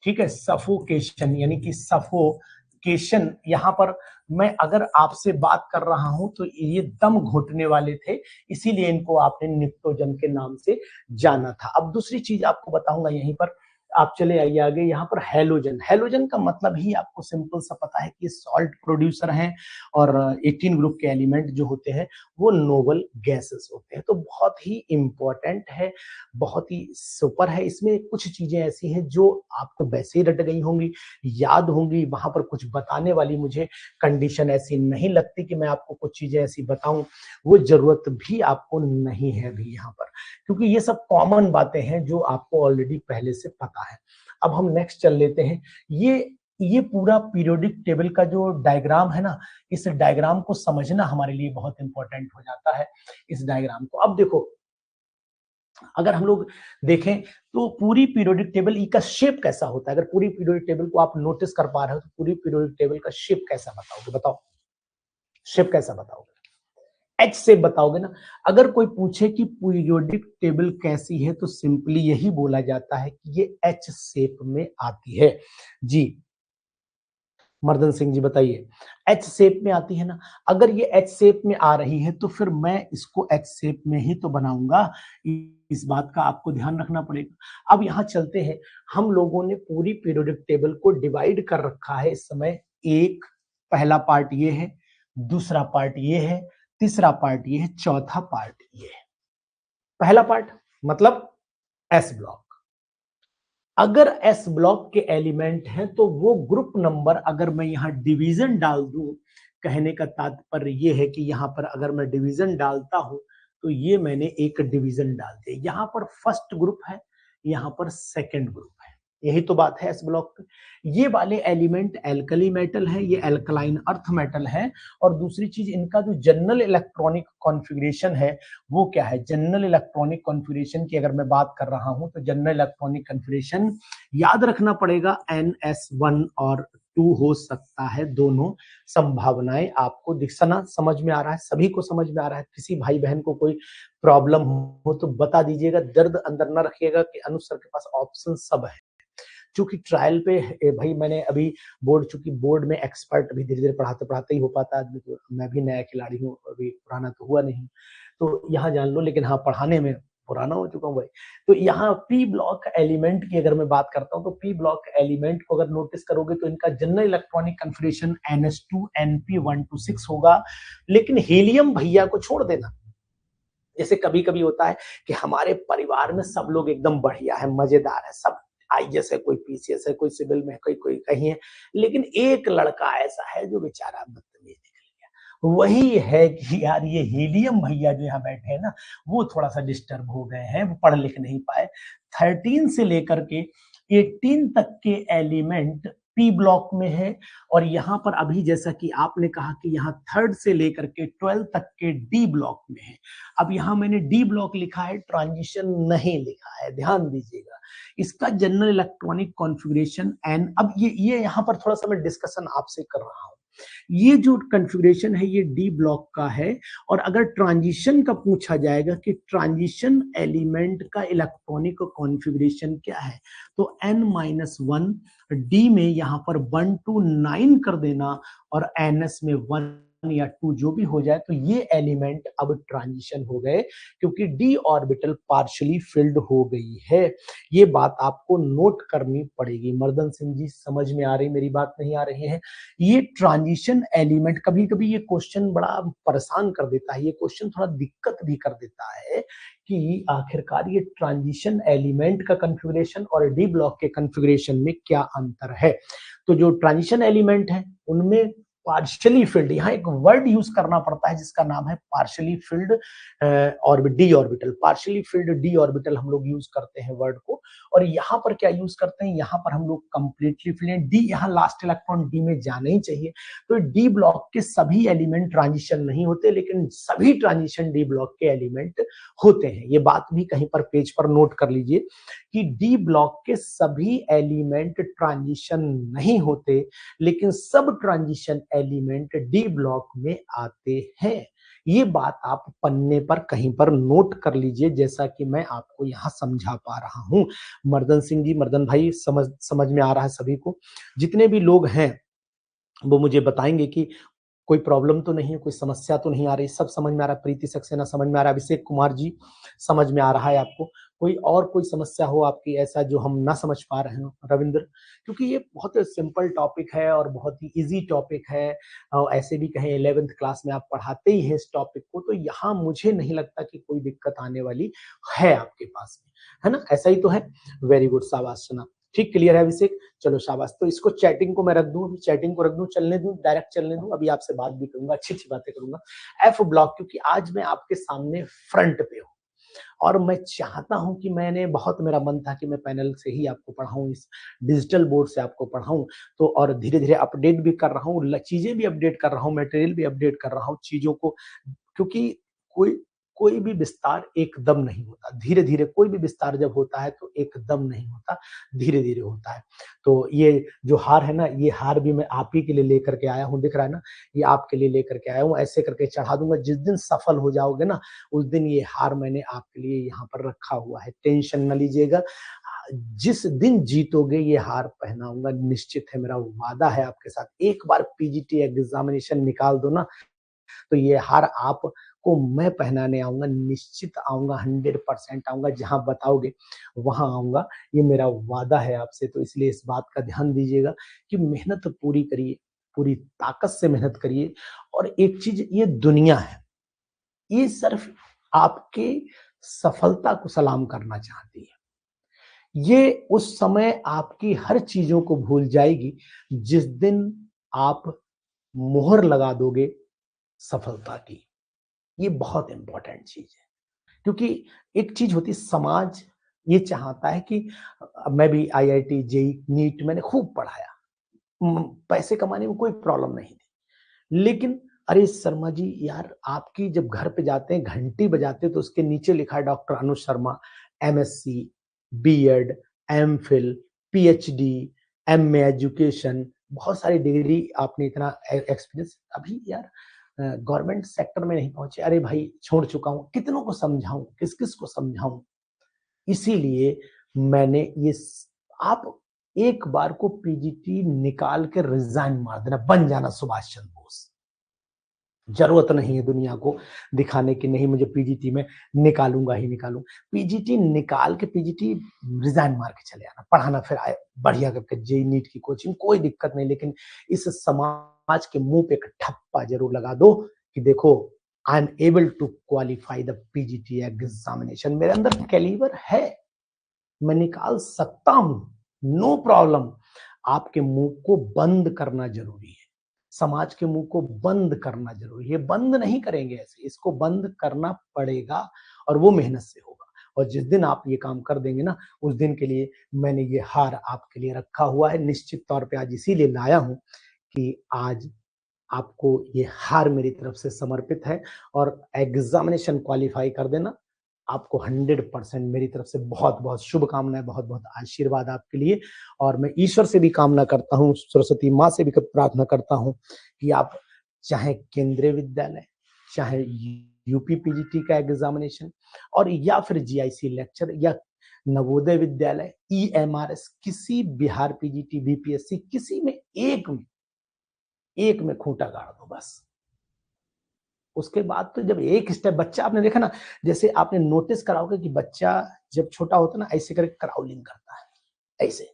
ठीक है, सफोकेशन यानी कि सफोकेशन। यहाँ पर मैं अगर आपसे बात कर रहा हूं तो ये दम घुटने वाले थे, इसीलिए इनको आपने निकोजन के नाम से जाना था। अब दूसरी चीज आपको बताऊंगा यहीं पर, आप चले आइए आगे। यहाँ पर हैलोजन, हैलोजन का मतलब ही आपको सिंपल सा पता है कि सॉल्ट प्रोड्यूसर हैं और 18 ग्रुप के एलिमेंट जो होते हैं वो नोबल गैसेस होते हैं। तो बहुत ही इंपॉर्टेंट है, बहुत ही सुपर है। इसमें कुछ चीजें ऐसी हैं जो आपको वैसे ही रट गई होंगी, याद होंगी, वहां पर कुछ बताने वाली मुझे कंडीशन ऐसी नहीं लगती कि मैं आपको कुछ चीजें ऐसी बताऊं, वो जरूरत भी आपको नहीं है अभी यहाँ पर, क्योंकि ये सब कॉमन बातें हैं जो आपको ऑलरेडी पहले से पता है। अब हम नेक्स्ट चल लेते हैं। ये पूरा पीरियोडिक टेबल का जो डायग्राम है ना, इस डायग्राम को समझना हमारे लिए बहुत इंपॉर्टेंट हो जाता है। इस डायग्राम को अब देखो, अगर हम लोग देखें तो पूरी पीरियोडिक टेबल का शेप कैसा होता है। अगर पूरी पीरियोडिक टेबल को आप नोटिस कर पा रहे हो तो पूरी पीरियोडिक टेबल का शेप कैसा बताओगे? बताओ, शेप कैसा बताओगे? एच शेप बताओगे ना। अगर कोई पूछे कि पीरियोडिक टेबल कैसी है तो सिंपली यही बोला जाता है कि ये एच शेप में आती है। जी मर्दन सिंह जी बताइए, एच शेप में आती है ना। अगर ये एच शेप में आ रही है तो फिर मैं इसको एच शेप में ही तो बनाऊंगा, इस बात का आपको ध्यान रखना पड़ेगा। अब यहाँ चलते हैं, हम लोगों ने पूरी पीरियोडिक टेबल को डिवाइड कर रखा है इस समय। एक पहला पार्ट ये है, दूसरा पार्ट ये है, तीसरा पार्ट ये है, चौथा पार्ट ये है। पहला पार्ट मतलब एस ब्लॉक। अगर एस ब्लॉक के एलिमेंट हैं तो वो ग्रुप नंबर, अगर मैं यहाँ डिवीजन डाल दूं, कहने का तात्पर्य ये है कि यहाँ पर अगर मैं डिवीजन डालता हूं तो ये मैंने एक डिवीजन डाल दिया। यहाँ पर फर्स्ट ग्रुप है, यहाँ पर सेकंड ग्रुप है, यही तो बात है एस ब्लॉक की। ये वाले एलिमेंट एल्कली मेटल है, ये एल्कलाइन अर्थ मेटल है। और दूसरी चीज, इनका जो जनरल इलेक्ट्रॉनिक कॉन्फ़िगरेशन है वो क्या है? जनरल इलेक्ट्रॉनिक कॉन्फ़िगरेशन की अगर मैं बात कर रहा हूं तो जनरल इलेक्ट्रॉनिक कॉन्फ़िगरेशन याद रखना पड़ेगा, NS1 और 2 हो सकता है। दोनों संभावनाएं आपको दिखना समझ में आ रहा है, सभी को समझ में आ रहा है। किसी भाई बहन को कोई प्रॉब्लम हो तो बता दीजिएगा, दर्द अंदर न रखिएगा कि अनुज सर के पास ऑप्शन सब है। चूंकि ट्रायल पे भाई मैंने अभी बोर्ड, चूंकि बोर्ड में एक्सपर्ट भी धीरे धीरे पढ़ाते पढ़ाते ही हो पाता आदमी, तो मैं भी नया खिलाड़ी हूँ, अभी पुराना तो हुआ नहीं, तो यहाँ जान लो, लेकिन हाँ पढ़ाने में पुराना हो चुका हूँ भाई। तो यहाँ पी ब्लॉक एलिमेंट की अगर मैं बात करता हूँ, तो पी ब्लॉक एलिमेंट को अगर नोटिस करोगे तो इनका general electronic configuration NS2 NP126 होगा, लेकिन हीलियम भैया को छोड़ देना। जैसे कभी कभी होता है कि हमारे परिवार में सब लोग एकदम बढ़िया है, मजेदार है, सब आईएएस है, कोई पीसीएस है, कोई सिविल में है, कोई कहीं है, लेकिन एक लड़का ऐसा है जो बेचारा बदतमीज निकल गया। वही है कि यार ये हीलियम भैया जो यहाँ बैठे हैं ना, वो थोड़ा सा डिस्टर्ब हो गए हैं, वो पढ़ लिख नहीं पाए। 13 से लेकर के 18 तक के एलिमेंट पी ब्लॉक में है, और यहाँ पर अभी जैसा कि आपने कहा कि यहाँ 3rd से लेकर के 12 तक के डी ब्लॉक में है। अब यहाँ मैंने डी ब्लॉक लिखा है, ट्रांजिशन नहीं लिखा है, ध्यान दीजिएगा। इसका जनरल इलेक्ट्रॉनिक कॉन्फ़िगरेशन एन, अब ये यहाँ पर थोड़ा सा मैं डिस्कशन आपसे कर रहा हूँ। ये जो कॉन्फ़िगरेशन है ये डी ब्लॉक का है, और अगर ट्रांजिशन का पूछा जाएगा कि ट्रांजिशन एलिमेंट का इलेक्ट्रॉनिक कॉन्फ़िगरेशन क्या है, तो n-1 डी में यहाँ पर 1 to 9 कर देना, और ns में 1 या 2 जो भी हो जाए, तो ये एलिमेंट अब ट्रांजिशन हो गए, क्योंकि डी ऑर्बिटल पार्शियली फिल्ड हो गई है। ये बात आपको नोट करनी पड़ेगी। मर्दन सिंह जी समझ में आ रही मेरी बात, नहीं आ रही है? ये ट्रांजिशन एलिमेंट, कभी कभी ये क्वेश्चन बड़ा परेशान कर देता है, ये क्वेश्चन थोड़ा दिक्कत भी कर देता है कि आखिरकार ये ट्रांजिशन एलिमेंट का कॉन्फ़िगरेशन और डी ब्लॉक के कॉन्फ़िगरेशन में क्या अंतर है। तो जो ट्रांजिशन एलिमेंट है उनमें पार्शियली फिल्ड, यहाँ एक वर्ड यूज करना पड़ता है जिसका नाम है partially field D orbital. Partially field D orbital हम लोग यूज करते हैं वर्ड को, और यहाँ पर क्या यूज करते हैं, यहाँ पर हम लोग कंप्लीटली फिल्ड, डी यहाँ लास्ट इलेक्ट्रॉन डी में जाना ही चाहिए। तो डी ब्लॉक के सभी एलिमेंट ट्रांजिशन नहीं होते, लेकिन सभी ट्रांजिशन डी ब्लॉक के एलिमेंट होते हैं। ये बात भी कहीं पर पेज पर नोट कर लीजिए कि डी ब्लॉक के सभी एलिमेंट ट्रांजिशन नहीं होते, लेकिन सब ट्रांजिशन एलिमेंट डी ब्लॉक में आते हैं। ये बात आप पन्ने पर कहीं पर नोट कर लीजिए, जैसा कि मैं आपको यहाँ समझा पा रहा हूँ। मर्दन सिंह जी, मर्दन भाई, समझ में आ रहा है सभी को? जितने भी लोग हैं वो मुझे बताएंगे कि कोई प्रॉब्लम तो नहीं है, कोई समस्या तो नहीं आ रही, सब समझ में आ रहा है। प्रीति सक्सेना समझ में आ रहा है, अभिषेक कुमार जी समझ में आ रहा है आपको? कोई और कोई समस्या हो आपकी ऐसा जो हम ना समझ पा रहे हो? रविंद्र, क्योंकि ये बहुत सिंपल टॉपिक है और बहुत ही इजी टॉपिक है, और ऐसे भी कहें 11th क्लास में आप पढ़ाते ही हैं इस टॉपिक को, तो यहाँ मुझे नहीं लगता कि कोई दिक्कत आने वाली है आपके पास में, है ना? ऐसा ही तो है। वेरी गुड, शाबाश सुना, ठीक, क्लियर है अभिषेक, चलो शाबाश। तो इसको चैटिंग को मैं रख दूं, चैटिंग को रख दूं, चलने दूं, डायरेक्ट चलने दूं। अभी आपसे बात भी करूंगा, अच्छी अच्छी बातें करूंगा। एफ ब्लॉक, क्योंकि आज मैं आपके सामने फ्रंट पे हूं, और मैं चाहता हूं कि बहुत मेरा मन था कि मैं पैनल से ही आपको पढ़ाऊं, इस डिजिटल बोर्ड से आपको पढ़ाऊं, तो और धीरे धीरे अपडेट भी कर रहा हूं, चीजें भी अपडेट कर रहा हूं, मटेरियल भी अपडेट कर रहा हूं, चीजों को, क्योंकि कोई कोई भी विस्तार एकदम नहीं होता, धीरे धीरे कोई भी विस्तार जब होता है तो एकदम नहीं होता, धीरे धीरे होता है। तो ये जो हार है ना, ये हार भी मैं आप ही के लिए लेकर के आया हूँ, दिख रहा है ना, ये आपके लिए लेकर के आया हूँ, ऐसे करके चढ़ा दूंगा। जिस दिन सफल हो जाओगे ना, उस दिन ये हार मैंने आपके लिए यहाँ पर रखा हुआ है, टेंशन न लीजिएगा। जिस दिन जीतोगे ये हार पहनाऊंगा, निश्चित है, मेरा वादा है आपके साथ। एक बार पीजीटी एग्जामिनेशन निकाल दो ना, तो ये हार आपको मैं पहनाने आऊंगा, निश्चित आऊंगा, 100% आऊंगा, जहां बताओगे वहां आऊंगा, ये मेरा वादा है आपसे। तो इसलिए इस बात का ध्यान दीजिएगा कि मेहनत पूरी करिए, पूरी ताकत से मेहनत करिए। और एक चीज, ये दुनिया है, ये सिर्फ आपके सफलता को सलाम करना चाहती है। ये उस समय आपकी हर चीजों को भूल जाएगी जिस दिन आप मोहर लगा दोगे सफलता की। ये बहुत इंपॉर्टेंट चीज है, क्योंकि एक चीज होती है, समाज ये चाहता है कि मैं भी आईआईटी जेई नीट मैंने खूब पढ़ाया, पैसे कमाने में कोई प्रॉब्लम नहीं थी, लेकिन अरे शर्मा जी यार, आपकी जब घर पे जाते हैं घंटी बजाते तो उसके नीचे लिखा है doctor Anuj Sharma, MSc, BEd, MPhil, PhD, MA education, बहुत सारी डिग्री, आपने इतना एक्सपीरियंस, अभी यार गवर्नमेंट सेक्टर में नहीं पहुंचे। अरे भाई छोड़ चुका हूं, कितनों को समझाऊं, किस किस को समझाऊं? इसीलिए मैंने ये, आप एक बार को पीजीटी निकाल के रिजाइन मार देना, बन जाना सुभाष चंद्र बोस। जरूरत नहीं है दुनिया को दिखाने की, नहीं मुझे पीजीटी में निकालूंगा ही निकालूं। पीजीटी निकाल के पीजीटी रिजाइन मार के चले आना, पढ़ाना फिर आए बढ़िया करके जेई नीट की कोचिंग, कोई दिक्कत नहीं। लेकिन इस समाज के मुंह पे एक ठप्पा जरूर लगा दो कि देखो I am able to qualify the PGT examination, मेरे अंदर कैलिबर है, मैं निकाल सकता हूं, नो प्रॉब्लम। आपके मुंह को बंद करना जरूरी है, समाज के मुंह को बंद करना जरूरी है। बंद नहीं करेंगे ऐसे, इसको बंद करना पड़ेगा और वो मेहनत से होगा। और जिस दिन आप ये काम कर देंगे ना, उस दिन के लिए मैंने ये हार आपके लिए रखा हुआ है। निश्चित तौर पे आज इसीलिए लाया हूं कि आज आपको ये हार मेरी तरफ से समर्पित है, और एग्जामिनेशन क्वालिफाई कर देना। आपको 100% मेरी तरफ से बहुत बहुत शुभकामनाएं, बहुत बहुत आशीर्वाद आपके लिए। और मैं ईश्वर से भी कामना करता हूँ, सरस्वती माँ से भी प्रार्थना करता हूँ कि आप चाहे केंद्रीय विद्यालय, चाहे यूपी पीजीटी का एग्जामिनेशन, और या फिर जीआईसी लेक्चर, या नवोदय विद्यालय, ईएमआरएस, किसी बिहार पीजीटी, बीपीएससी, किसी में एक में खूंटा गाड़ दो बस। उसके बाद तो जब एक स्टेप बच्चा, आपने देखा ना, जैसे आपने नोटिस करा होगा कि बच्चा जब छोटा होता है ना, ऐसे करके क्राउलिंग करता है ऐसे,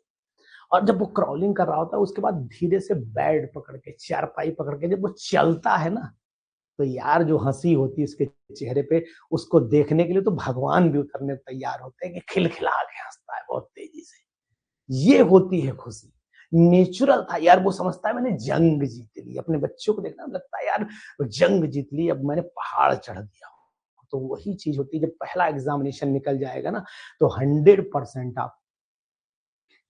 और जब वो क्राउलिंग कर रहा होता है उसके बाद धीरे से बेड पकड़ के, चारपाई पकड़ के जब वो चलता है ना, तो यार जो हंसी होती है उसके चेहरे पे, उसको देखने के लिए तो भगवान भी उतरने तैयार होते हैं कि खिलखिला के हंसता है बहुत तेजी से। ये होती है खुशी, नेचुरल था यार। वो समझता है मैंने जंग जीत ली। अपने बच्चों को देखना लगता है यार जंग जीत ली, अब मैंने पहाड़ चढ़ दिया। तो वही चीज होती है, जब पहला एग्जामिनेशन निकल जाएगा ना, तो 100% आप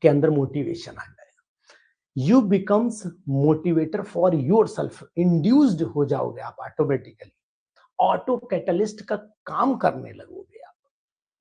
के अंदर मोटिवेशन आ जाएगा। U becomes motivator for your self, induced हो जाओगे आप ऑटोमेटिकली, ऑटो कैटलिस्ट का काम करने लगोगे आप।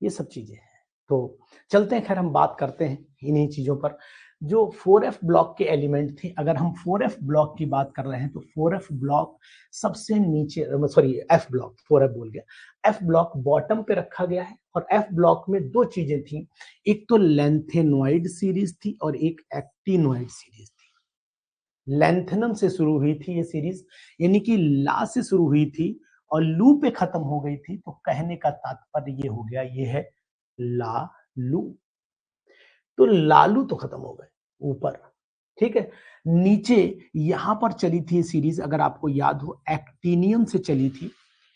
ये सब चीजें हैं। तो चलते हैं, खैर हम बात करते हैं इन्हीं चीजों पर। जो 4F ब्लॉक के एलिमेंट थे, अगर हम 4F ब्लॉक की बात कर रहे हैं तो 4F ब्लॉक सबसे नीचे, सॉरी एफ ब्लॉक, 4F बोल गया, एफ ब्लॉक बॉटम पे रखा गया है। और एफ ब्लॉक में दो चीजें थी, एक तो लेंथेनॉइड सीरीज थी और एक एक्टिनॉइड सीरीज थी। लेंथेनम से शुरू हुई थी ये सीरीज, यानी कि ला से शुरू हुई थी और लू पे खत्म हो गई थी। तो कहने का तात्पर्य ये हो गया, ये है ला लू। तो लालू तो खत्म हो गए ऊपर, ठीक है। नीचे यहां पर चली थी सीरीज, अगर आपको याद हो, एक्टिनियम से चली थी,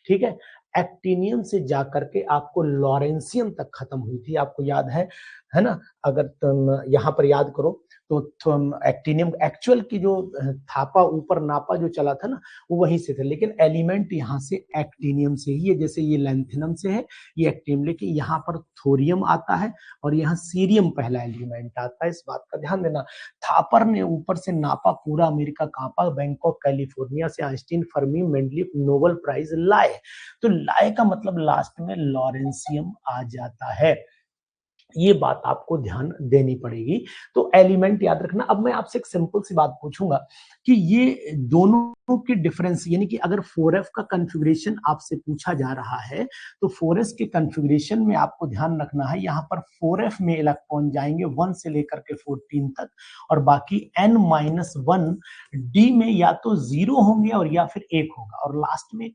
ठीक है। एक्टिनियम से जाकर के आपको लॉरेंसियम तक खत्म हुई थी, आपको याद है ना। अगर तुम यहां पर याद करो तो तुम एक्टिनियम एक्चुअल की जो थापा ऊपर नापा जो चला था ना, वो वहीं से था, लेकिन एलिमेंट यहाँ से एक्टिनियम से ही है। जैसे ये लेंथिनम से है, ये एक्टिनियम, लेकिन यहाँ पर थोरियम आता है और यहाँ सीरियम पहला एलिमेंट आता है। इस बात का ध्यान देना। थापर ने ऊपर से नापा, पूरा अमेरिका कांपा, बैंकॉक कैलिफोर्निया से Einstein, Fermi, Mendeleev Nobel prize लाए। तो लाए का मतलब लास्ट में लॉरेंसियम आ जाता है। ये बात आपको ध्यान देनी पड़ेगी। तो एलिमेंट याद रखना। अब मैं आपसे एक सिंपल सी बात पूछूंगा कि ये दोनों के डिफरेंस, यानी कि अगर 4F का कॉन्फ़िगरेशन आपसे पूछा जा रहा है तो 4S के कॉन्फ़िगरेशन में आपको ध्यान रखना है, यहाँ पर 4F में इलेक्ट्रॉन जाएंगे 1 से लेकर के 14 तक, और बाकी n-1 डी में या तो 0 होंगे और या फिर 1 होगा। और लास्ट में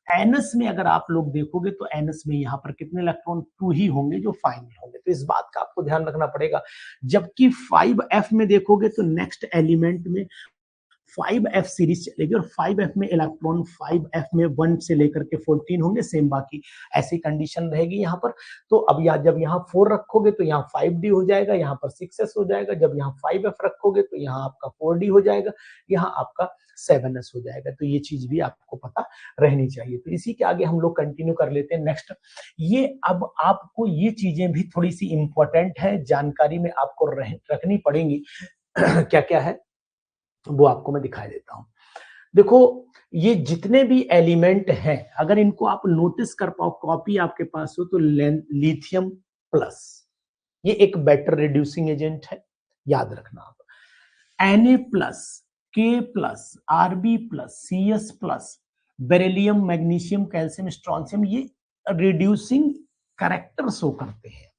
एनएस में अगर आप लोग देखोगे तो एनएस में यहाँ पर कितने इलेक्ट्रॉन, 2 ही होंगे जो फाइनल होंगे। तो इस बात का आपको ध्यान रखना पड़ेगा। जबकि 5F में देखोगे तो नेक्स्ट एलिमेंट में 5F सीरीज चलेगी, और 5F में इलेक्ट्रॉन 5F में 1 से लेकर के 14 होंगे, सेम बाकी ऐसी कंडीशन रहेगी यहाँ पर। तो अब जब यहाँ 4 रखोगे तो यहाँ 5D हो जाएगा, यहाँ पर 6S हो जाएगा। जब यहाँ 5F रखोगे तो यहाँ आपका 4D हो जाएगा, यहाँ आपका 7S हो जाएगा। तो ये चीज भी आपको पता रहनी चाहिए। तो इसी के आगे हम लोग कंटिन्यू कर लेते हैं नेक्स्ट। ये अब आपको ये चीजें भी थोड़ी सी इंपॉर्टेंट है, जानकारी में आपको रखनी पड़ेंगी। क्या क्या है वो आपको मैं दिखाई देता हूं। देखो, ये जितने भी एलिमेंट हैं, अगर इनको आप नोटिस कर पाओ, कॉपी आपके पास हो, तो लिथियम प्लस, ये एक बेटर रिड्यूसिंग एजेंट है, याद रखना आप। Na plus, K plus, Rb plus, Cs plus, beryllium, magnesium, calcium, strontium, ये रिड्यूसिंग कैरेक्टर शो करते हैं।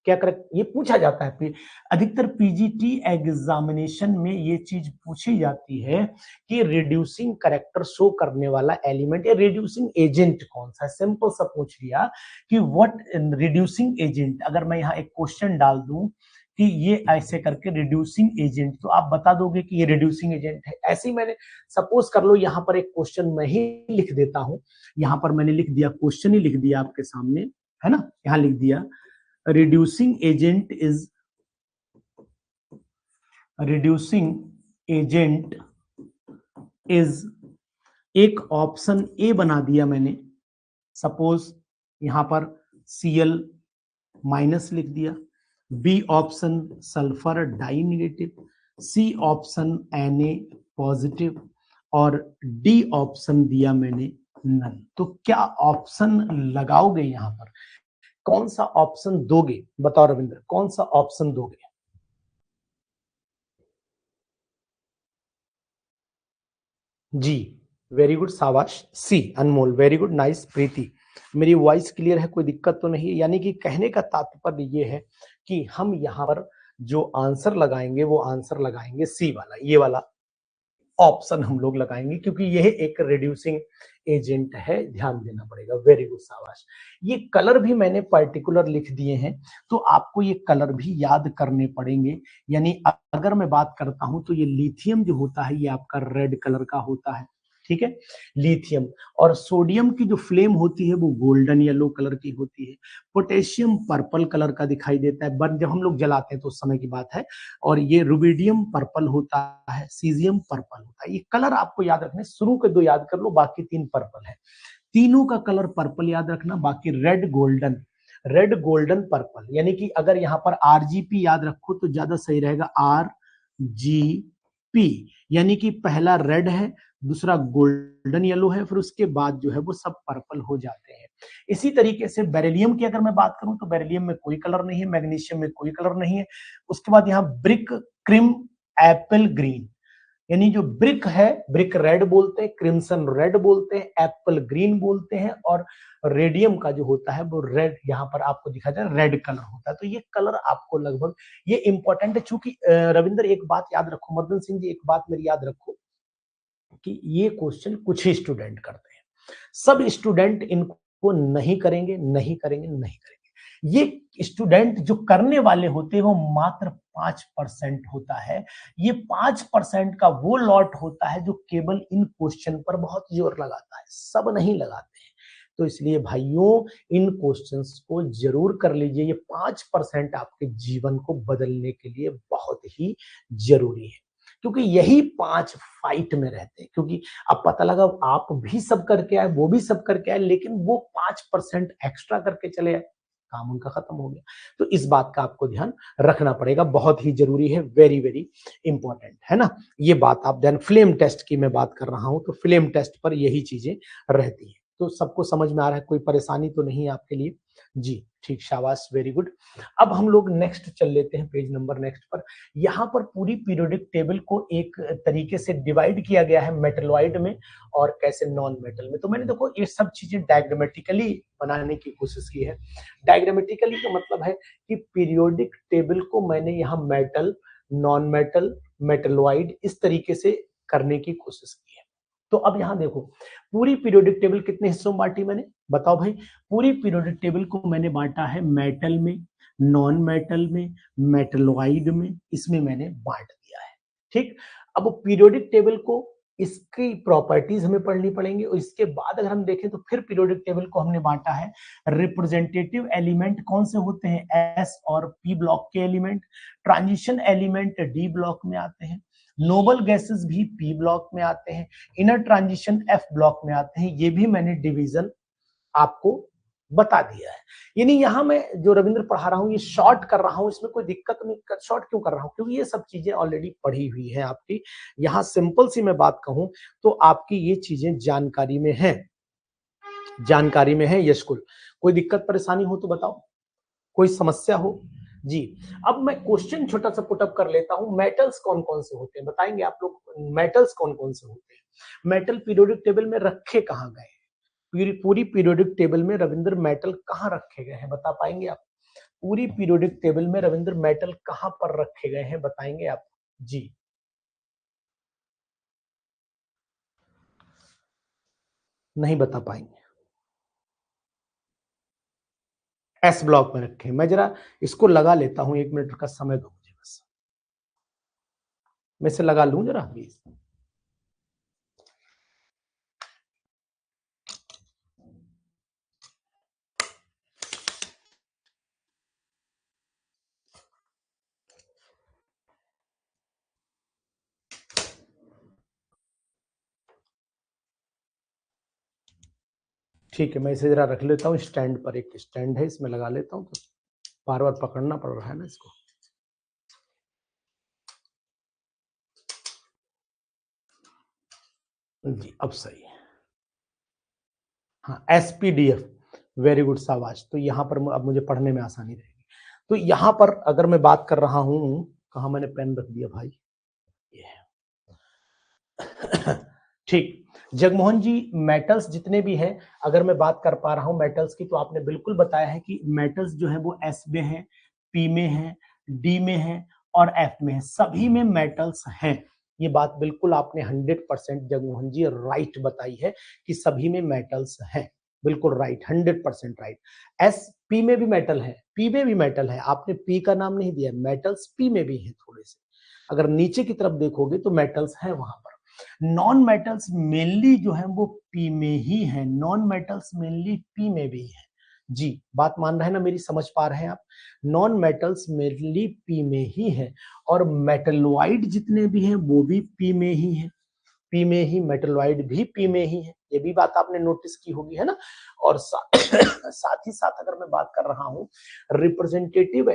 क्या कर, ये पूछा जाता है अधिकतर पीजीटी एग्जामिनेशन में ये चीज पूछी जाती है कि रिड्यूसिंग करेक्टर शो करने वाला एलिमेंट या रिड्यूसिंग एजेंट कौन सा है। सिंपल सा पूछ लिया कि व्हाट रिड्यूसिंग एजेंट, अगर मैं यहाँ एक क्वेश्चन डाल दूं कि ये ऐसे करके रिड्यूसिंग एजेंट, तो आप बता दोगे कि ये रिड्यूसिंग एजेंट है। ऐसे ही मैंने सपोज कर लो यहाँ पर एक क्वेश्चन मैं ही लिख देता हूं, यहाँ पर मैंने लिख दिया, क्वेश्चन ही लिख दिया आपके सामने, है ना, यहाँ लिख दिया reducing agent is एक ऑप्शन ए बना दिया मैंने, सपोज यहां पर Cl माइनस लिख दिया, B option sulphur di negative, C option Na positive और डी ऑप्शन दिया मैंने नन। तो क्या ऑप्शन लगाओगे यहां पर, कौन सा ऑप्शन दोगे, बताओ रविंद्र, कौन सा ऑप्शन दोगे? जी वेरी गुड, शाबाश, सी अनमोल, वेरी गुड, नाइस। प्रीति, मेरी वॉइस क्लियर है, कोई दिक्कत तो नहीं है? यानी कि कहने का तात्पर्य ये है कि हम यहाँ पर जो आंसर लगाएंगे वो आंसर लगाएंगे सी वाला, ये वाला ऑप्शन हम लोग लगाएंगे, क्योंकि यह एक रिड्यूसिंग एजेंट है, ध्यान देना पड़ेगा। वेरी गुड, शाबाश। ये कलर भी मैंने पर्टिकुलर लिख दिए हैं, तो आपको ये कलर भी याद करने पड़ेंगे। यानी अगर मैं बात करता हूं तो ये लिथियम जो होता है ये आपका रेड कलर का होता है, ठीक है, लिथियम। और सोडियम की जो फ्लेम होती है वो गोल्डन येलो कलर की होती है। पोटेशियम पर्पल कलर का दिखाई देता है, बट जब हम लोग जलाते हैं तो उस समय की बात है। और ये रुबिडियम पर्पल होता है, सीजियम पर्पल होता है। ये कलर आपको याद रखने, शुरू के दो याद कर लो, बाकी तीन पर्पल है। तीनों का कलर पर्पल याद रखना, बाकी red golden, red golden purple. यानी कि अगर यहाँ पर आरजीपी याद रखो तो ज्यादा सही रहेगा, RGP। यानी कि पहला रेड है, दूसरा गोल्डन येलो है, फिर उसके बाद जो है वो सब पर्पल हो जाते हैं। इसी तरीके से बेरिलियम की अगर मैं बात करूं तो बेरिलियम में कोई कलर नहीं है, मैग्नीशियम में कोई कलर नहीं है। उसके बाद यहाँ ब्रिक, क्रिम, एप्पल ग्रीन, यानी जो ब्रिक है, ब्रिक रेड बोलते हैं, क्रिम्सन रेड बोलते हैं, एप्पल ग्रीन बोलते हैं, और रेडियम का जो होता है वो रेड, यहाँ पर आपको दिखा जाए रेड कलर होता है। तो ये कलर आपको लगभग ये इंपॉर्टेंट है। चूंकि रविंद्र एक बात याद रखो, मर्दन सिंह जी एक बात मेरी याद रखो कि ये क्वेश्चन कुछ ही स्टूडेंट करते हैं, सब स्टूडेंट इनको नहीं करेंगे, नहीं करेंगे, नहीं करेंगे। ये स्टूडेंट जो करने वाले होते हैं वो मात्र 5% होता है। ये 5% का वो लॉट होता है जो केवल इन क्वेश्चन पर बहुत जोर लगाता है, सब नहीं लगाते हैं। तो इसलिए भाइयों इन क्वेश्चंस को जरूर कर लीजिए, ये 5% आपके जीवन को बदलने के लिए बहुत ही जरूरी है, क्योंकि यही 5 फाइट में रहते हैं। क्योंकि अब पता लगा आप भी सब करके आए, वो भी सब करके आए, लेकिन वो 5% एक्स्ट्रा करके चले आए, काम उनका खत्म हो गया। तो इस बात का आपको ध्यान रखना पड़ेगा, बहुत ही जरूरी है, वेरी वेरी इंपॉर्टेंट है ना। ये बात आप ध्यान, फ्लेम टेस्ट की मैं बात कर रहा हूं, तो फ्लेम टेस्ट पर यही चीजें रहती है। तो सबको समझ में आ रहा है, कोई परेशानी तो नहीं है आपके लिए? जी ठीक, शाबाश, वेरी गुड। अब हम लोग नेक्स्ट चल लेते हैं, पेज नंबर नेक्स्ट पर। यहाँ पर पूरी पीरियोडिक टेबल को एक तरीके से डिवाइड किया गया है, मेटलॉइड में और कैसे नॉन मेटल में। तो मैंने देखो ये सब चीजें डायग्रामेटिकली बनाने की कोशिश की है। डायग्रामेटिकली का मतलब है कि पीरियोडिक टेबल को मैंने यहाँ मेटल, नॉन मेटल, मेटलॉइड इस तरीके से करने की कोशिश की है। तो अब यहाँ देखो पूरी पीरियोडिक टेबल कितने हिस्सों में बांटी मैंने, बताओ भाई। पूरी पीरियोडिक टेबल को मैंने बांटा है मेटल में, नॉन मेटल में, मेटलॉइड में, इसमें मैंने बांट दिया है, ठीक। अब पीरियोडिक टेबल को इसकी प्रॉपर्टीज हमें पढ़नी पड़ेंगी, और इसके बाद अगर हम देखें तो फिर पीरियोडिक टेबल को हमने बांटा है, रिप्रेजेंटेटिव एलिमेंट कौन से होते हैं, एस और पी ब्लॉक के element, transition element D block में आते हैं, नोबल गैसेस भी पी ब्लॉक में आते हैं, इनर ट्रांजिशन एफ ब्लॉक में आते हैं। ये भी मैंने डिवीजन आपको बता दिया है। यानी यहां मैं जो रविंद्र पढ़ा रहा हूं ये शॉर्ट कर रहा हूं, इसमें कोई दिक्कत नहीं, शॉर्ट क्यों कर रहा हूं, क्योंकि ये सब चीजें ऑलरेडी पढ़ी हुई है आपकी। यहां सिंपल सी मैं बात कहूं तो आपकी ये चीजें जानकारी में है, जानकारी में है यशकुल। कोई दिक्कत परेशानी हो तो बताओ, कोई समस्या हो? जी। अब मैं क्वेश्चन छोटा सा पुटअप कर लेता हूं, मेटल्स कौन कौन से होते हैं बताएंगे आप लोग, मेटल्स कौन कौन से होते हैं? मेटल पीरियोडिक टेबल में रखे कहां गए, पूरी पीरियोडिक टेबल में रविंद्र मेटल कहां रखे गए हैं, बता पाएंगे आप? पूरी पीरियोडिक टेबल में रविंद्र मेटल कहां पर रखे गए हैं, बताएंगे आप? जी, नहीं बता पाएंगे। एस ब्लॉक में रखे। मैं जरा इसको लगा लेता हूं, 1 मिनट का समय दो मुझे बस, मैं इसे लगा लूं जरा प्लीज। ठीक है, मैं इसे जरा रख लेता हूँ स्टैंड पर, एक स्टैंड है इसमें लगा लेता हूँ, तो बार बार पकड़ना पड़ रहा है ना इसको। जी अब सही है। हाँ, एसपीडीएफ, वेरी गुड, शाबाश। तो यहाँ पर अब मुझे पढ़ने में आसानी रहेगी। तो यहाँ पर अगर मैं बात कर रहा हूँ, कहा मैंने पेन रख दिया भाई, ये है। ठीक, जगमोहन जी, मेटल्स जितने भी हैं, अगर मैं बात कर पा रहा हूं मेटल्स की, तो आपने बिल्कुल बताया है कि मेटल्स जो है वो एस में है, पी में है, डी में है और एफ में है, सभी में मेटल्स हैं। ये बात बिल्कुल आपने 100% जगमोहन जी राइट बताई है कि सभी में मेटल्स हैं, बिल्कुल राइट, 100% राइट। एस पी में भी मेटल है, पी में भी मेटल है, आपने पी का नाम नहीं दिया, मेटल्स पी में भी है थोड़े से, अगर नीचे की तरफ देखोगे तो मेटल्स है वहां पर। नॉन मेटल्स मेनली जो है वो पी में ही है, नॉन मेटल्स मेनली पी में भी है। जी, बात मान रहे हैं ना मेरी, समझ पा रहे हैं आप? नॉन मेटल्स मेनली पी में ही है, और मेटलॉइड जितने भी हैं वो भी पी में ही है, पी में ही, मेटलॉइड भी पी में ही है, ये भी बात आपने नोटिस की होगी, है ना? और साथ ही साथ अगर मैं बात कर रहा हूं रिप्रेजेंटेटिव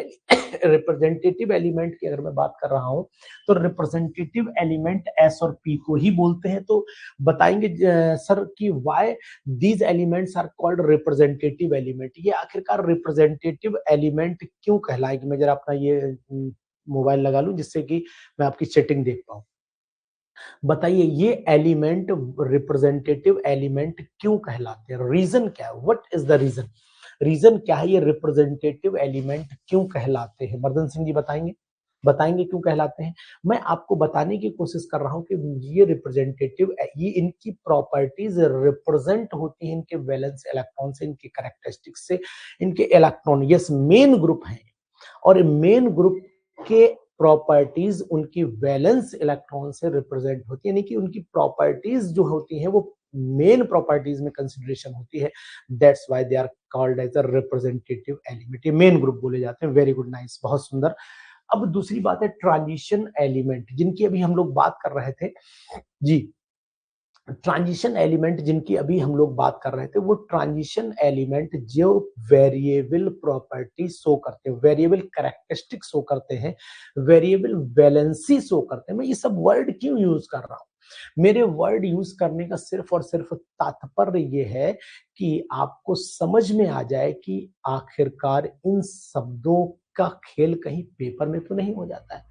एलिमेंट की, अगर मैं बात कर रहा हूं तो रिप्रेजेंटेटिव एलिमेंट एस और पी को ही बोलते हैं। तो बताएंगे सर कि why these elements are called representative element, ये आखिरकार रिप्रेजेंटेटिव एलिमेंट क्यों कहलाएगी? मैं जरा अपना ये मोबाइल लगा लूं जिससे कि मैं आपकी चैटिंग देख पाऊं। बताइए ये एलिमेंट रिप्रेजेंटेटिव एलिमेंट क्यों कहलाते हैं? रीजन क्या है? What is the reason? Reason क्या है, ये रिप्रेजेंटेटिव एलिमेंट क्यों कहलाते हैं? मर्दन सिंह जी बताएंगे, बताएंगे क्यों कहलाते हैं? मैं आपको बताने की कोशिश कर रहा हूं कि ये रिप्रेजेंटेटिव, ये इनकी प्रॉपर्टीज रिप्रेजेंट होती है इनके वैलेंस इलेक्ट्रॉन से, इनके कैरेक्टरिस्टिक्स से, इनके इलेक्ट्रॉन, यस मेन ग्रुप है, और मेन ग्रुप के प्रॉपर्टीज उनकी वैलेंस इलेक्ट्रॉन से रिप्रेजेंट होती है, यानी कि उनकी प्रॉपर्टीज जो होती हैं वो मेन प्रॉपर्टीज में कंसिडरेशन होती है। That's why they are called as a representative element, ये मेन ग्रुप बोले जाते हैं। वेरी गुड, नाइस, बहुत सुंदर। अब दूसरी बात है ट्रांजिशन एलिमेंट, जिनकी अभी हम लोग बात कर रहे थे। जी, ट्रांजिशन एलिमेंट जिनकी अभी हम लोग बात कर रहे थे, वो ट्रांजिशन एलिमेंट जो वेरिएबल प्रॉपर्टी शो करते हैं, वेरिएबल कैरेक्टरिस्टिक शो करते हैं, वेरिएबल वैलेंसी शो करते हैं। मैं ये सब वर्ड क्यों यूज कर रहा हूं? मेरे वर्ड यूज करने का सिर्फ और सिर्फ तात्पर्य ये है कि आपको समझ में आ जाए कि आखिरकार इन शब्दों का खेल कहीं पेपर में तो नहीं हो जाता है।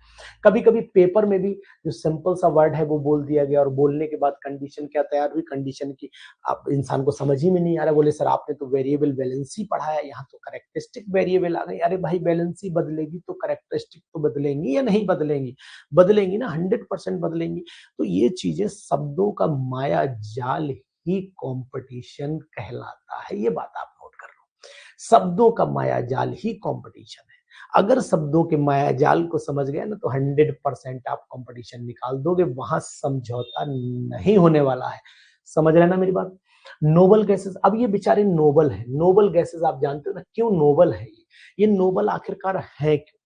कभी कभी पेपर में भी जो सिंपल सा वर्ड है वो बोल दिया गया, और बोलने के बाद कंडीशन क्या तैयार हुई, कंडीशन की आप इंसान को समझ ही में नहीं आ रहा, बोले सर आपने तो वेरिएबल वैलेंसी पढ़ा है, यहाँ तो करेक्टरिस्टिक वेरिएबल आ गई। अरे भाई, वैलेंसी बदलेगी तो करेक्टरिस्टिक तो बदलेंगी या नहीं बदलेंगी? बदलेंगी ना, 100% बदलेंगी। तो ये चीजें, शब्दों का माया जाल ही कंपटीशन कहलाता है, ये बात आप नोट कर लो। शब्दों का माया जाल ही कंपटीशन है। अगर शब्दों के माया जाल को समझ गए ना तो 100% आप कंपटीशन निकाल दोगे, वहां समझौता नहीं होने वाला है। समझ रहे ना मेरी बात? नोबल गैसेस, अब ये बेचारे नोबल है, नोबल गैसेस आप जानते हो ना क्यों नोबल है? ये नोबल आखिरकार है क्यों?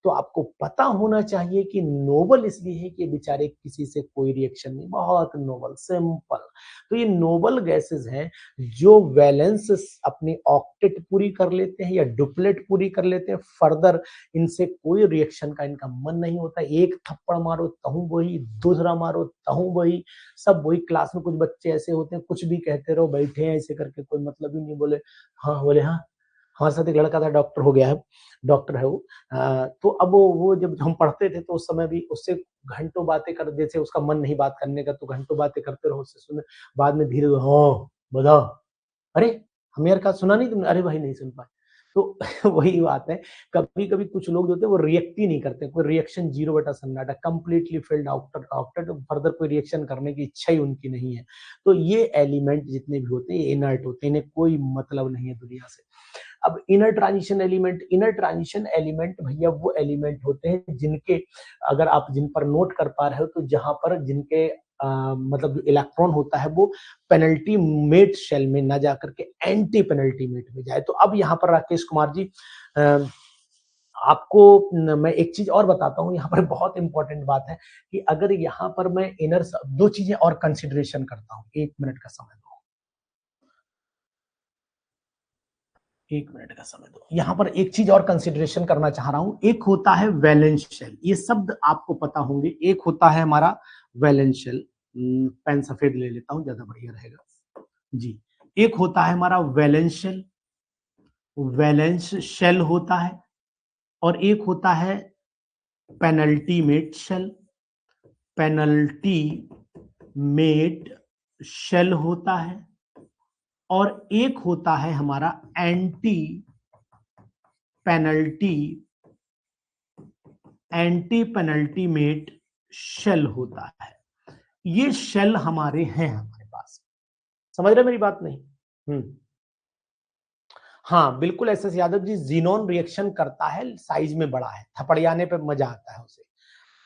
तो आपको पता होना चाहिए कि नोबल इसलिए है कि बेचारे किसी से कोई रिएक्शन नहीं, बहुत नोबल, सिंपल। तो ये नोबल गैसेस हैं जो वैलेंस अपनी ऑक्टेट पूरी कर लेते हैं या डुप्लेट पूरी कर लेते हैं, फर्दर इनसे कोई रिएक्शन का इनका मन नहीं होता। एक थप्पड़ मारो तहु वही, दूसरा मारो तहु वही, सब वही। क्लास में कुछ बच्चे ऐसे होते हैं, कुछ भी कहते रहो, बैठे हैं ऐसे करके, कोई मतलब ही नहीं, बोले हाँ, बोले हाँ। हमारे साथ एक लड़का था, डॉक्टर हो गया है, डॉक्टर है वो। तो अब वो जब हम पढ़ते थे तो उस समय भी उससे घंटों बातें कर, जैसे उसका मन नहीं बात करने का तो घंटों बातें करते रहो उससे, सुने, बाद में धीरे हाँ बताओ, अरे हम यार का सुना नहीं तुमने? अरे भाई नहीं सुन पाए। तो वही बात है, कभी कभी कुछ लोग जो होते हैं वो रिएक्ट ही नहीं करते, कोई रिएक्शन 0/सन्नाटा, कंप्लीटली फिल्ड आउट, फर्दर कोई रिएक्शन करने की इच्छा ही उनकी नहीं है। तो ये एलिमेंट जितने भी होते हैं इनर्ट होते हैं, इन्हें कोई मतलब नहीं है दुनिया से। अब इनर ट्रांजिशन एलिमेंट भैया वो एलिमेंट होते हैं जिनके, अगर आप जिन पर नोट कर पा रहे हो, तो जहां पर जिनके मतलब जो इलेक्ट्रॉन होता है वो पेनल्टी मेट शेल में ना जाकर के एंटी पेनल्टी मेट में जाए। तो अब यहाँ पर राकेश कुमार जी आपको मैं एक चीज और बताता हूँ, यहाँ पर बहुत इंपॉर्टेंट बात है कि अगर यहाँ पर मैं इनर दो चीजें और कंसिडरेशन करता हूँ, 1 मिनट का समय दो, 1 मिनट का समय दो। यहाँ पर एक चीज और कंसिडरेशन करना चाह रहा हूं, एक होता है वैलेंस शेल, ये शब्द आपको पता होंगे। एक होता है हमारा वैलेंस शेल, पेन सफेद ले लेता हूं ज्यादा बढ़िया रहेगा जी। एक होता है हमारा वैलेंस शेल होता है, और एक होता है penultimate shell. Penultimate shell होता है, और एक होता है हमारा एंटी पेनल्टी मेट शेल होता है। ये शेल हमारे हैं हमारे पास, समझ रहे मेरी बात? नहीं। हाँ बिल्कुल SS Yadav ji, xenon reaction करता है, साइज में बड़ा है, थपड़ियाने पे मजा आता है उसे।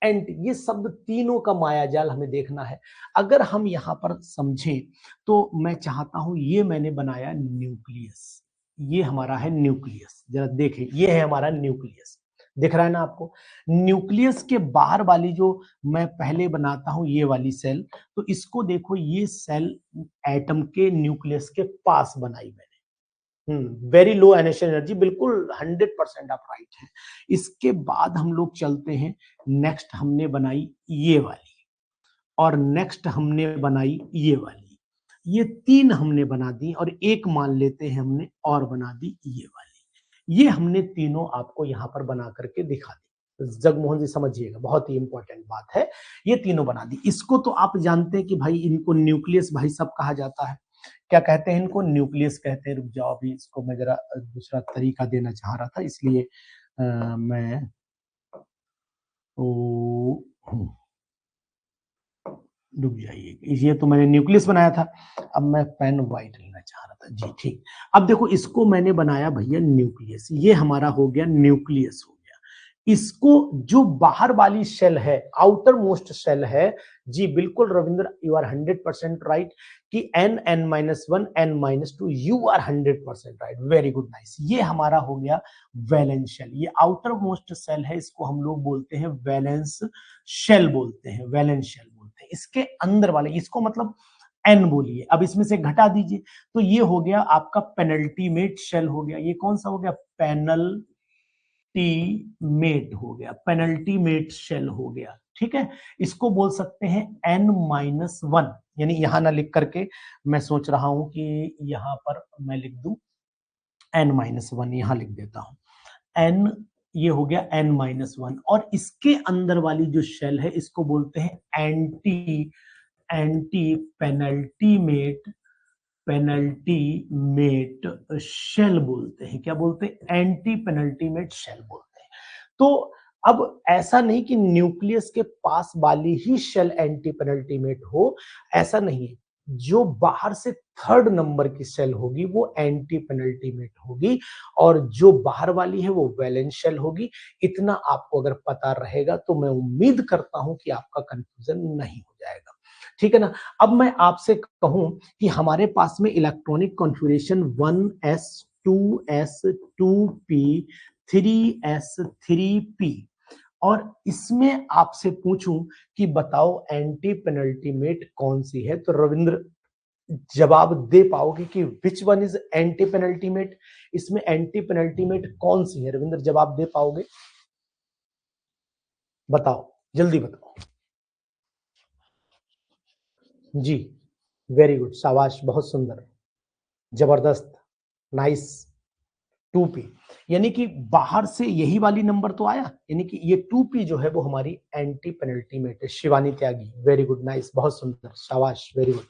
एंड ये शब्द तीनों का मायाजाल हमें देखना है। अगर हम यहाँ पर समझें तो मैं चाहता हूं, ये मैंने बनाया न्यूक्लियस, ये हमारा है न्यूक्लियस, जरा देखें, ये है हमारा न्यूक्लियस, दिख रहा है ना आपको? न्यूक्लियस के बाहर वाली जो मैं पहले बनाता हूं ये वाली सेल, तो इसको देखो, ये सेल एटम के न्यूक्लियस के पास बनाई मैंने। वेरी लो इनिशियल एनर्जी, बिल्कुल 100% आप राइट हैं। इसके बाद हम लोग चलते हैं, नेक्स्ट हमने बनाई ये वाली, और नेक्स्ट हमने बनाई ये वाली, ये तीन हमने बना दी, और एक मान लेते हैं हमने और बना दी ये वाली। ये हमने तीनों आपको यहां पर बना करके दिखा दी। जगमोहन जी समझिएगा, बहुत ही इंपॉर्टेंट बात है, ये तीनों बना दी। इसको तो आप जानते हैं कि भाई इनको न्यूक्लियस भाई सब कहा जाता है। क्या कहते हैं इनको? न्यूक्लियस कहते हैं। रुक जाओ, अभी इसको मैं जरा दूसरा तरीका देना चाह रहा था, इसलिए मैं रुक जाइए, ये तो मैंने न्यूक्लियस बनाया था, अब मैं पेन व्हाइट लेना चाह रहा था जी। ठीक, अब देखो इसको मैंने बनाया भैया न्यूक्लियस, ये हमारा हो गया न्यूक्लियस हो गया। इसको जो बाहर वाली शेल है, आउटर मोस्ट शेल है जी, बिल्कुल रविंद्र, यू आर 100% राइट, कि n(n-1) n-2, you are 100% right, very good, nice. ये हमारा हो गया वैलेंस शेल, ये आउटर मोस्ट शेल है, इसको हम लोग बोलते हैं वैलेंस शेल बोलते हैं, वैलेंस शेल बोलते हैं। इसके अंदर वाले, इसको मतलब n बोलिए, अब इसमें से घटा दीजिए, तो ये हो गया आपका पेनल्टीमेट शेल हो गया। ये कौन सा हो गया? पेनल्टीमेट हो गया, पेनल्टीमेट शेल हो गया, ठीक है। इसको बोल सकते हैं n-1, यानी यहां ना लिख करके मैं सोच रहा हूं कि यहां पर मैं लिख दूं n-1, यहां लिख देता हूं n, ये हो गया n-1, और इसके अंदर वाली जो शेल है इसको बोलते हैं एंटी पेनल्टीमेट शेल बोलते हैं। क्या बोलते हैं? एंटी पेनल्टीमेट शेल बोलते हैं। तो अब ऐसा नहीं कि न्यूक्लियस के पास वाली ही शेल एंटी पेनल्टीमेट हो, ऐसा नहीं है। जो बाहर से थर्ड नंबर की शेल होगी वो एंटी पेनल्टीमेट होगी, और जो बाहर वाली है वो वैलेंस शेल होगी। इतना आपको अगर पता रहेगा तो मैं उम्मीद करता हूं कि आपका कंफ्यूजन नहीं हो जाएगा, ठीक है ना। अब मैं आपसे कहूं कि हमारे पास में electronic configuration 1s 2s 2p 3s 3p, और इसमें आपसे पूछूं कि बताओ एंटी पेनल्टीमेट कौन सी है, तो रविंद्र जवाब दे पाओगे कि which one is anti penultimate? इसमें एंटी पेनल्टीमेट कौन सी है? रविंद्र जवाब दे पाओगे? बताओ, जल्दी बताओ जी। वेरी गुड, शाबाश, बहुत सुंदर, जबरदस्त, नाइस। 2p, यानी कि बाहर से यही वाली नंबर तो आया, यानी कि ये 2p जो है वो हमारी एंटी पेनल्टीमेट है। शिवानी त्यागी, वेरी गुड, नाइस, बहुत सुंदर, शाबाश, वेरी गुड।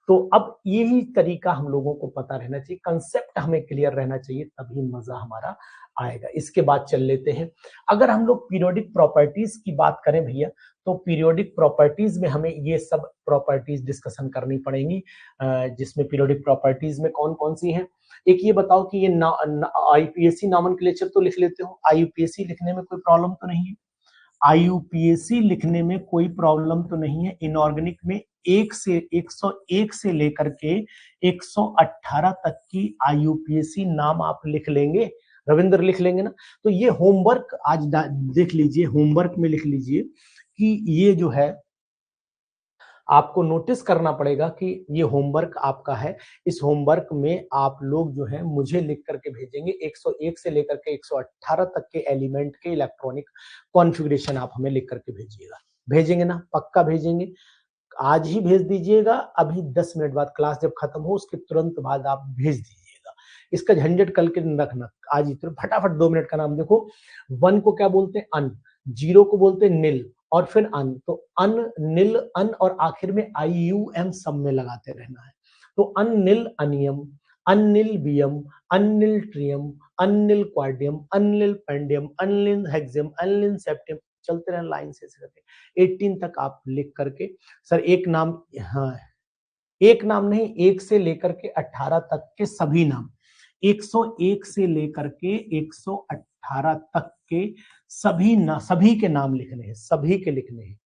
तो अब यही तरीका हम लोगों को पता रहना चाहिए, कंसेप्ट हमें क्लियर रहना चाहिए, तभी मजा हमारा आएगा। इसके बाद चल लेते हैं, अगर हम लोग पीरियोडिक प्रॉपर्टीज की बात करें भैया, तो पीरियोडिक प्रॉपर्टीज में हमें ये सब प्रॉपर्टीज डिस्कशन करनी पड़ेंगी, जिसमें पीरियोडिक प्रॉपर्टीज में कौन कौन सी हैं। एक ये बताओ कि ये आईयूपीएसी नॉमेनक्लेचर तो लिख लेते हो, आईयूपीएसी लिखने में कोई प्रॉब्लम तो नहीं है? आईयूपीएसी लिखने में कोई प्रॉब्लम तो नहीं है। इनऑर्गेनिक में 101 से लेकर के 118 तक की आईयूपीएसी नाम आप लिख लेंगे, रविंद्र लिख लेंगे ना? तो ये होमवर्क आज देख लीजिए, होमवर्क में लिख लीजिए कि ये जो है आपको नोटिस करना पड़ेगा कि ये होमवर्क आपका है। इस होमवर्क में आप लोग जो है मुझे लिख करके भेजेंगे 101 से लेकर के 118 तक के एलिमेंट के इलेक्ट्रॉनिक कॉन्फ़िगरेशन आप हमें लिख करके भेजिएगा। भेजेंगे ना? पक्का भेजेंगे। आज ही भेज दीजिएगा, अभी 10 मिनट बाद क्लास जब खत्म हो उसके तुरंत बाद आप भेज दीजिएगा। इसका झंझट कल के दिन रखना, आज ही तुरंत फटाफट 2 मिनट का नाम देखो। 1 को क्या बोलते हैं? अन। 0 को बोलते हैं नील और फिर अन। तो अन, नील, अन और आखिर में IUM सब में लगाते रहना है। तो अनिल अनियम, अनिल बियम, अनिल ट्रियम, अनिल क्वार्डियम, अनिल पेंडियम, अनिल हेक्सियम, अनिल सेप्टियम, चलते रहना लाइन से करके 18 तक आप लिख करके। सर एक नाम, हाँ एक नाम नहीं, 1 से लेकर के 18 तक के सभी नाम, 101 से लेकर के 118 तक के सभी के नाम लिखने हैं, सभी के लिखने हैं,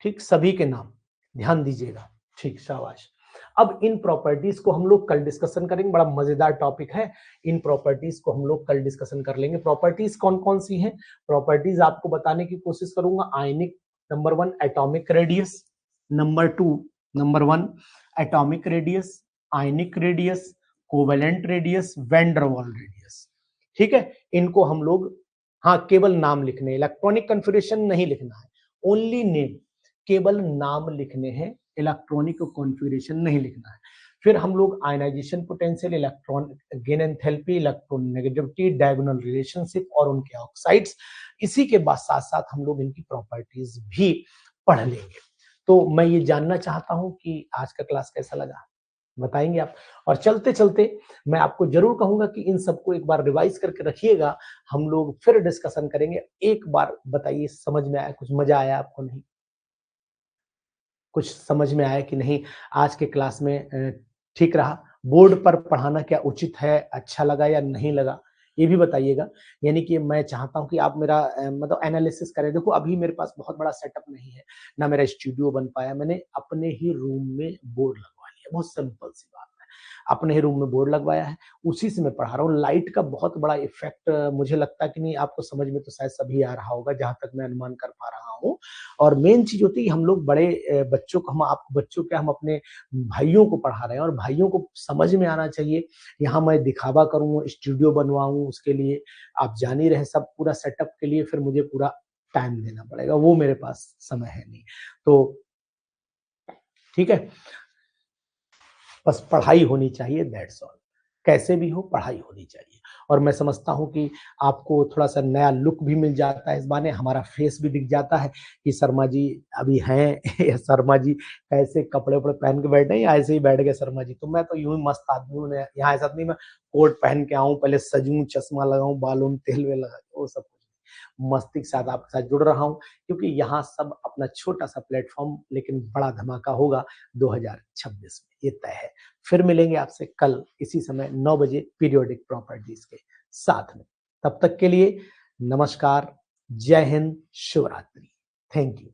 ठीक, सभी के नाम ध्यान दीजिएगा, ठीक, शाबाश। अब इन प्रॉपर्टीज को हम लोग कल डिस्कशन करेंगे, बड़ा मजेदार टॉपिक है। इन प्रॉपर्टीज को हम लोग कल डिस्कशन कर लेंगे। प्रॉपर्टीज कौन कौन सी हैं? प्रॉपर्टीज आपको बताने की कोशिश करूंगा। Ionic, number 1 atomic radius, number 1 atomic radius, ionic radius, covalent radius, van der Waals radius, ठीक है। इनको हम लोग, हाँ केवल नाम लिखने, इलेक्ट्रॉनिक कॉन्फ़िगरेशन नहीं लिखना है, ओनली नेम, केवल नाम लिखने हैं, इलेक्ट्रॉनिक कॉन्फ़िगरेशन नहीं लिखना है। फिर हम लोग ionisation potential, electron gain enthalpy, electronegativity, diagonal relationship और उनके ऑक्साइड्स, इसी के बाद साथ साथ हम लोग इनकी प्रॉपर्टीज भी पढ़ लेंगे। तो मैं ये जानना चाहता हूं कि आज का क्लास कैसा लगा, बताएंगे आप। और चलते चलते मैं आपको जरूर कहूंगा कि इन सबको एक बार रिवाइज करके रखिएगा, हम लोग फिर डिस्कशन करेंगे। एक बार बताइए समझ में आया, कुछ मजा आया आपको? नहीं कुछ समझ में आया कि नहीं आज के क्लास में? ठीक रहा? बोर्ड पर पढ़ाना क्या उचित है, अच्छा लगा या नहीं लगा, ये भी बताइएगा। यानी कि मैं चाहता हूं कि आप मेरा मतलब एनालिसिस करें। देखो अभी मेरे पास बहुत बड़ा सेटअप नहीं है, ना मेरा स्टूडियो बन पाया, मैंने अपने ही रूम में बोर्ड लगवा लिया, बहुत सिंपल सी बात है, अपने ही रूम में बोर्ड लगवाया है, उसी से मैं पढ़ा रहा हूँ। लाइट का बहुत बड़ा इफेक्ट मुझे लगता है कि नहीं आपको समझ में तो शायद सभी आ रहा होगा, जहां तक मैं अनुमान कर पा रहा हूँ। और मेन चीज होती है हम लोग बड़े बच्चों को, हम आप बच्चों के, हम अपने भाइयों को पढ़ा रहे हैं और भाइयों को समझ में आना चाहिए। यहाँ मैं दिखावा करूँ, स्टूडियो बनवाऊं, उसके लिए आप जान ही रहे, सब पूरा सेटअप के लिए फिर मुझे पूरा टाइम देना पड़ेगा, वो मेरे पास समय है नहीं। तो ठीक है, बस पढ़ाई होनी चाहिए, दैट्स ऑल। कैसे भी हो पढ़ाई होनी चाहिए। और मैं समझता हूँ कि आपको थोड़ा सा नया लुक भी मिल जाता है, इस बहाने हमारा फेस भी दिख जाता है कि शर्मा जी अभी हैं या शर्मा जी कैसे कपड़े उपड़े पहन के बैठे हैं या ऐसे ही बैठ गए शर्मा जी। तो मैं तो यूं ही मस्त आदमी हूँ, यहाँ ऐसा नहीं मैं कोट पहन के आऊं, पहले सजूं, चश्मा लगाऊं, बालों में तेल वेल लगा, वो सब मस्ती के साथ आपके साथ जुड़ रहा हूं, क्योंकि यहाँ सब अपना छोटा सा प्लेटफॉर्म, लेकिन बड़ा धमाका होगा 2026 में, ये तय है। फिर मिलेंगे आपसे कल इसी समय 9 बजे पीरियोडिक प्रॉपर्टीज के साथ में। तब तक के लिए नमस्कार, जय हिंद, शिवरात्रि, थैंक यू।